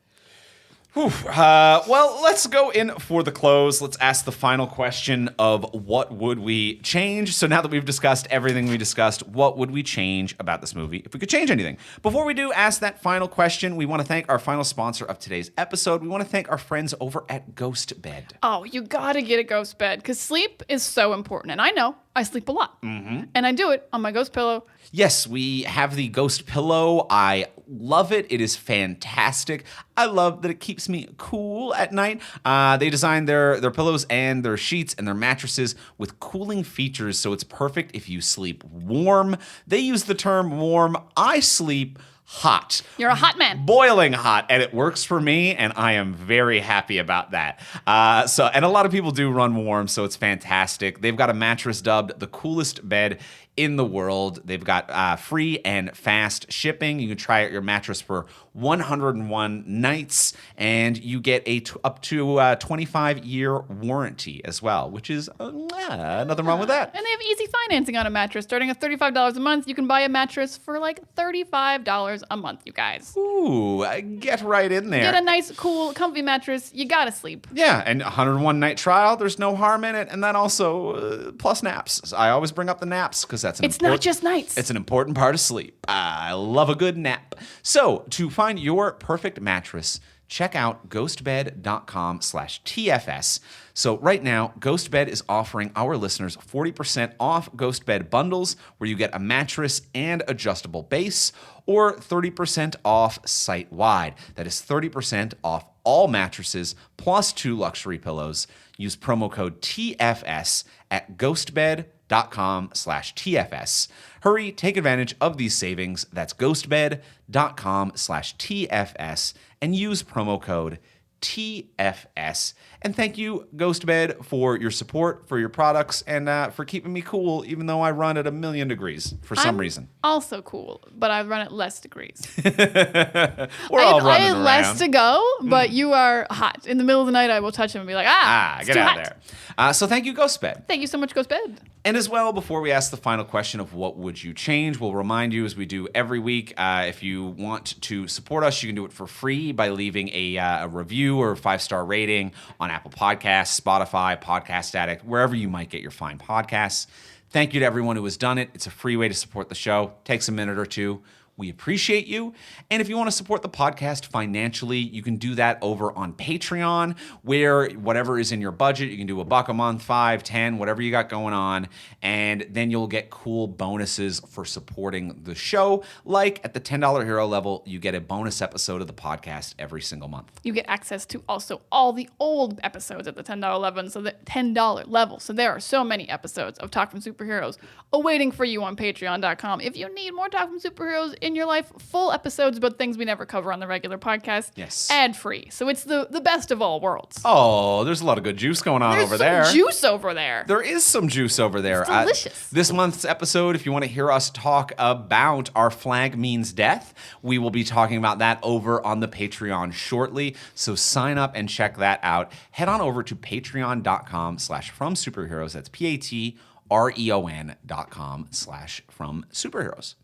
Well, let's go in for the close. Let's ask the final question of what would we change? So now that we've discussed everything we discussed, what would we change about this movie if we could change anything? Before we do ask that final question, we want to thank our final sponsor of today's episode. We want to thank our friends over at Ghost Bed.
Oh, you gotta get a ghost bed because sleep is so important. And I know I sleep a lot. And I do it on my ghost pillow.
Yes, we have the Ghost Pillow. I love it. It is fantastic. I love that it keeps me cool at night. They designed their pillows and their sheets and their mattresses with cooling features, so it's perfect if you sleep warm. They use the term warm. I sleep hot.
You're a hot man.
Boiling hot, and it works for me, and I am very happy about that. And a lot of people do run warm, so it's fantastic. They've got a mattress dubbed the coolest bed in the world. They've got free and fast shipping. You can try out your mattress for 101 nights, and you get up to 25-year warranty as well, which is nothing wrong with that.
And they have easy financing on a mattress. Starting at $35 a month, you can buy a mattress for like $35 a month, you guys.
Ooh, get right in there.
Get a nice, cool, comfy mattress. You gotta sleep.
Yeah, and 101-night trial. There's no harm in it, and then also plus naps. I always bring up the naps because
it's not just nights.
It's an important part of sleep. I love a good nap. So to find your perfect mattress, check out ghostbed.com/TFS. So right now, GhostBed is offering our listeners 40% off GhostBed bundles where you get a mattress and adjustable base, or 30% off site-wide. That is 30% off all mattresses plus 2 luxury pillows. Use promo code TFS at ghostbed.com/TFS. Hurry, take advantage of these savings. That's ghostbed.com/TFS and use promo code TFS. And thank you, GhostBed, for your support, for your products, and for keeping me cool, even though I run at 1,000,000 degrees for some reason.
Also cool, but I run at less degrees.
We're all running
I have
around.
less to go, but you are hot. In the middle of the night, I will touch him and be like, it's
get
too
out
hot.
there. So thank you, GhostBed.
Thank you so much, GhostBed.
And as well, before we ask the final question of what would you change, we'll remind you, as we do every week, if you want to support us, you can do it for free by leaving a review or a 5-star rating on Apple Podcasts, Spotify, Podcast Addict, wherever you might get your fine podcasts. Thank you to everyone who has done it. It's a free way to support the show. Takes a minute or two. We appreciate you. And if you want to support the podcast financially, you can do that over on Patreon, where whatever is in your budget, you can do $1 a month, 5, 10, whatever you got going on. And then you'll get cool bonuses for supporting the show. Like at the $10 hero level, you get a bonus episode of the podcast every single month.
You get access to also all the old episodes at the $10 level. So there are so many episodes of Talk from Superheroes awaiting for you on patreon.com. If you need more Talk from Superheroes in your life, full episodes about things we never cover on the regular podcast.
Yes.
Ad-free. So it's the best of all worlds.
Oh, there's a lot of good juice going on over there.
There's some juice over there.
There is some juice over there.
It's delicious.
This month's episode, if you want to hear us talk about Our Flag Means Death, we will be talking about that over on the Patreon shortly. So sign up and check that out. Head on over to patreon.com/fromsuperheroes. That's patreon.com/fromsuperheroes.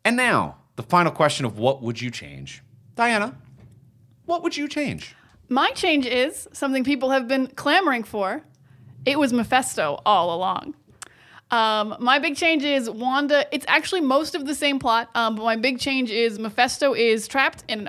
And now, the final question of what would you change? Diana, what would you change?
My change is something people have been clamoring for. It was Mephisto all along. My big change is Wanda. It's actually most of the same plot, but my big change is Mephisto is trapped in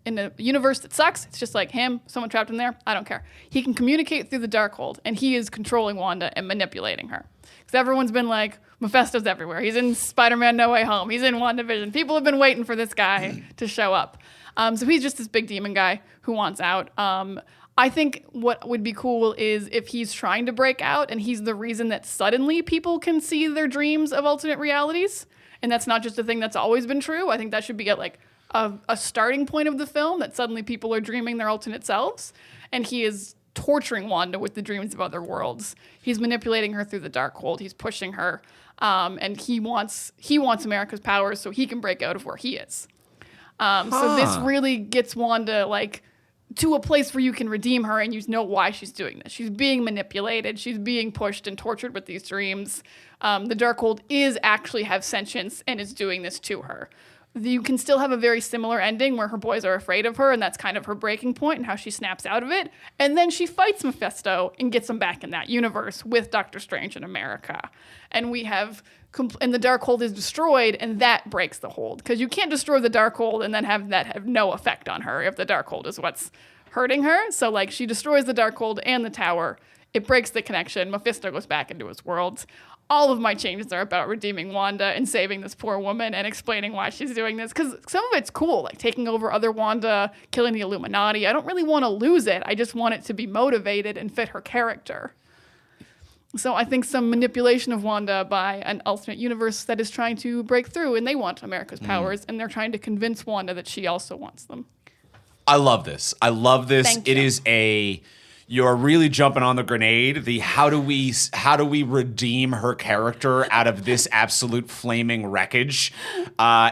in a universe that sucks. It's just like him, someone trapped in there. I don't care. He can communicate through the Darkhold, and he is controlling Wanda and manipulating her. Because everyone's been like, Mephisto's everywhere. He's in Spider-Man No Way Home. He's in WandaVision. People have been waiting for this guy to show up. So he's just this big demon guy who wants out. I think what would be cool is if he's trying to break out and he's the reason that suddenly people can see their dreams of alternate realities. And that's not just a thing that's always been true. I think that should be at like a starting point of the film, that suddenly people are dreaming their alternate selves. And he is torturing Wanda with the dreams of other worlds. He's manipulating her through the Darkhold. He's pushing her. And he wants America's powers so he can break out of where he is. So this really gets Wanda like to a place where you can redeem her and you know why she's doing this. She's being manipulated. She's being pushed and tortured with these dreams. The Darkhold is actually have sentience and is doing this to her. you can still have a very similar ending where her boys are afraid of her, and that's kind of her breaking point and how she snaps out of it. And then she fights Mephisto and gets him back in that universe with Doctor Strange in America. And we have, and the Darkhold is destroyed, and that breaks the hold. Because you can't destroy the Darkhold and then have that have no effect on her if the Darkhold is what's hurting her. So, like, she destroys the Darkhold and the tower. It breaks the connection. Mephisto goes back into his world. All of my changes are about redeeming Wanda and saving this poor woman and explaining why she's doing this. Because some of it's cool, like taking over other Wanda, killing the Illuminati. I don't really want to lose it. I just want it to be motivated and fit her character. So I think some manipulation of Wanda by an alternate universe that is trying to break through, and they want America's powers, and they're trying to convince Wanda that she also wants them.
I love this.
Thank
It
you.
is you're really jumping on the grenade. The how do we redeem her character out of this absolute flaming wreckage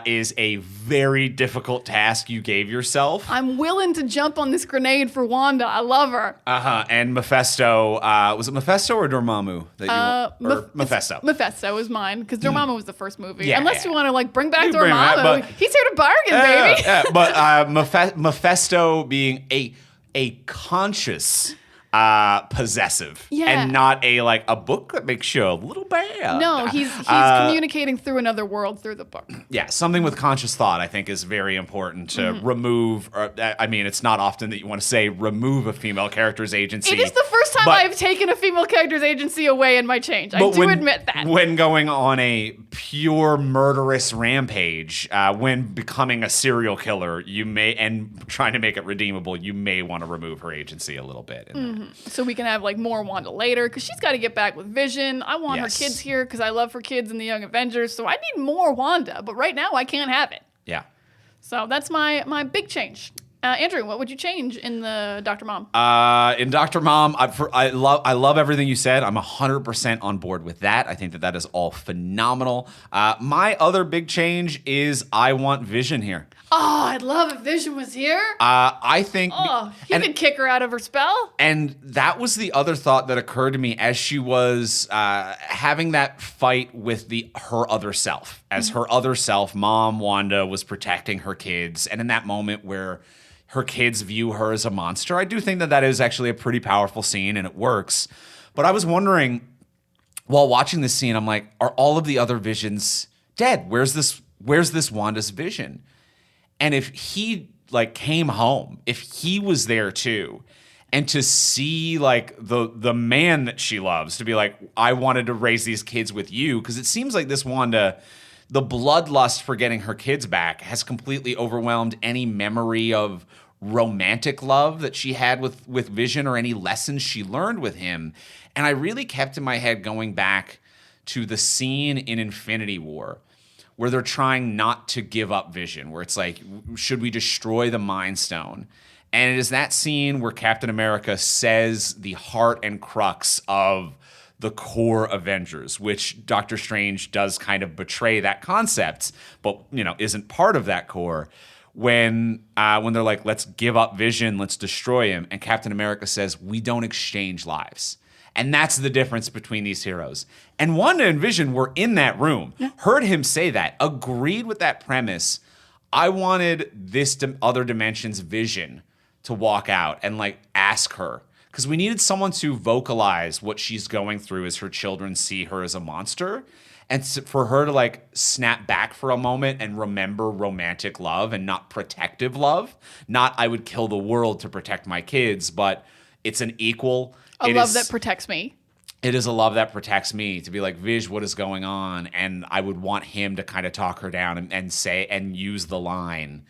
is a very difficult task you gave yourself.
I'm willing to jump on this grenade for Wanda. I love her.
And Mephisto, was it Mephisto or Dormammu that you or Mephisto?
Mephisto was mine because Dormammu was the first movie.
Yeah,
Unless
yeah.
you want to like bring back
You can bring him back,
Dormammu,
but-
he's here to bargain, baby.
But Mephisto being a conscious possessive and not a book that makes you a little bad.
No, he's communicating through another world through the book.
Yeah, something with conscious thought I think is very important to remove. Or, I mean, it's not often that you want to say remove a female character's agency.
It is the first time
but-
I've taken a female character's agency away in my change. I do admit that.
When going on a pure murderous rampage, when becoming a serial killer, you may, and trying to make it redeemable, you may want to remove her agency a little bit.
So we can have like more Wanda later because she's got to get back with Vision. I want her kids here because I love her kids in the Young Avengers. So I need more Wanda, but right now I can't have it.
Yeah.
So that's my big change. Andrew, what would you change in the Dr. Mom?
In Dr. Mom, I love everything you said. I'm 100% on board with that. I think that is all phenomenal. My other big change is I want Vision here.
Oh, I'd love if Vision was here.
I think...
He could kick her out of her spell.
And that was the other thought that occurred to me as she was having that fight with her other self. As her other self, Mom, Wanda, was protecting her kids. And in that moment where her kids view her as a monster, I do think that is actually a pretty powerful scene and it works. But I was wondering, while watching this scene, I'm like, are all of the other Visions dead? Where's this Wanda's Vision? And if he came home, if he was there too, and to see the man that she loves, to be like, I wanted to raise these kids with you, because it seems like this Wanda, the bloodlust for getting her kids back has completely overwhelmed any memory of romantic love that she had with Vision or any lessons she learned with him. And I really kept in my head going back to the scene in Infinity War where they're trying not to give up Vision, where it's like, should we destroy the Mind Stone? And it is that scene where Captain America says the heart and crux of the core Avengers, which Doctor Strange does kind of betray that concept, but isn't part of that core. When they're like, let's give up Vision, let's destroy him, and Captain America says, we don't exchange lives. And that's the difference between these heroes. And Wanda and Vision were in that room, heard him say that, agreed with that premise. I wanted this other dimension's Vision to walk out and ask her. Because we needed someone to vocalize what she's going through as her children see her as a monster. And for her to snap back for a moment and remember romantic love and not protective love. Not I would kill the world to protect my kids, but it's an equal...
A love that protects me.
It is a love that protects me, to be like, Vish, what is going on? And I would want him to kind of talk her down and say and use the line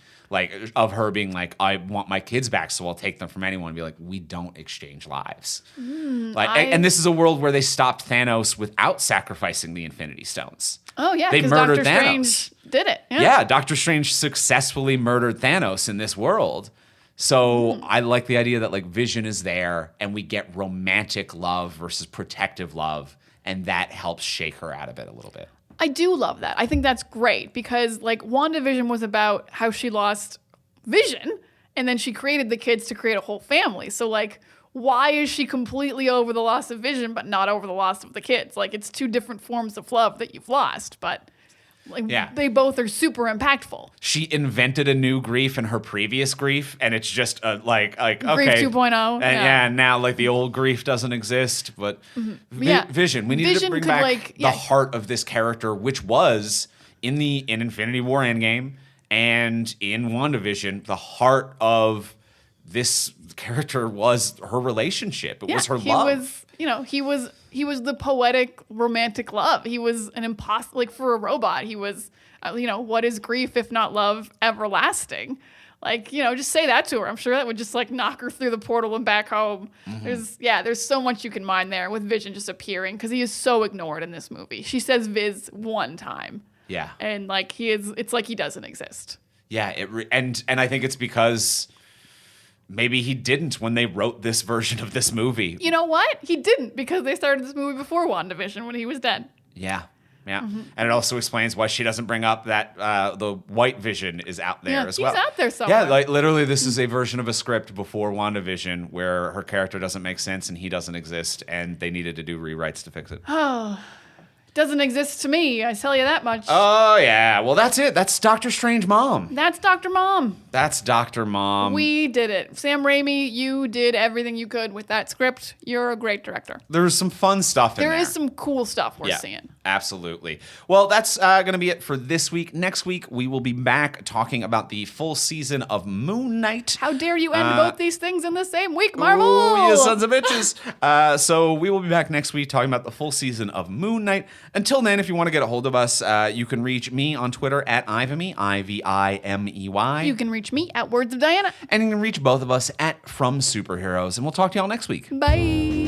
of her being like, I want my kids back, so I'll take them from anyone. And be like, we don't exchange lives. And this is a world where they stopped Thanos without sacrificing the Infinity Stones.
Oh yeah,
they
because
murdered
Doctor
Thanos.
Strange did it.
Yeah, Doctor Strange successfully murdered Thanos in this world. So I like the idea that Vision is there and we get romantic love versus protective love, and that helps shake her out of it a little bit.
I do love that. I think that's great because WandaVision was about how she lost Vision and then she created the kids to create a whole family. So why is she completely over the loss of Vision but not over the loss of the kids? It's two different forms of love that you've lost, but Like
Yeah.
they both are super impactful.
She invented a new grief in her previous grief, and it's just like okay,
Grief 2.0,
and
yeah.
now like the old grief doesn't exist, but
Yeah.
Vision. We needed
Vision
to bring
could,
back
like,
the heart of this character, which was in Infinity War Endgame and in WandaVision. The heart of this character was her relationship. It was her love.
He was the poetic romantic love. He was an impossible, like for a robot. He was, what is grief if not love everlasting? Like, just say that to her. I'm sure that would just like knock her through the portal and back home. There's so much you can mine there with Vision just appearing because he is so ignored in this movie. She says Viz one time.
Yeah.
And like it's like he doesn't exist.
Yeah. And I think it's because maybe he didn't when they wrote this version of this movie.
You know what? He didn't because they started this movie before WandaVision when he was dead.
Yeah. Yeah. And it also explains why she doesn't bring up that the White Vision is out there as well.
He's out there somewhere.
Yeah, like literally this is a version of a script before WandaVision where her character doesn't make sense and he doesn't exist and they needed to do rewrites to fix it.
Oh, doesn't exist to me. I tell you that much.
Oh, yeah. Well, that's it. That's Doctor Strange Mom.
That's Dr. Mom.
That's Dr. Mom.
We did it. Sam Raimi, you did everything you could with that script. You're a great director.
There's some fun stuff in there.
There is some cool stuff we're seeing.
Absolutely. Well, that's going to be it for this week. Next week, we will be back talking about the full season of Moon Knight.
How dare you end both these things in the same week, Marvel?
Ooh, you sons of bitches. So we will be back next week talking about the full season of Moon Knight. Until then, if you want to get a hold of us, you can reach me on Twitter at Ivimey, Ivimey.
You can reach me at Words of Diana.
And you can reach both of us at From Superheroes. And we'll talk to y'all next week.
Bye.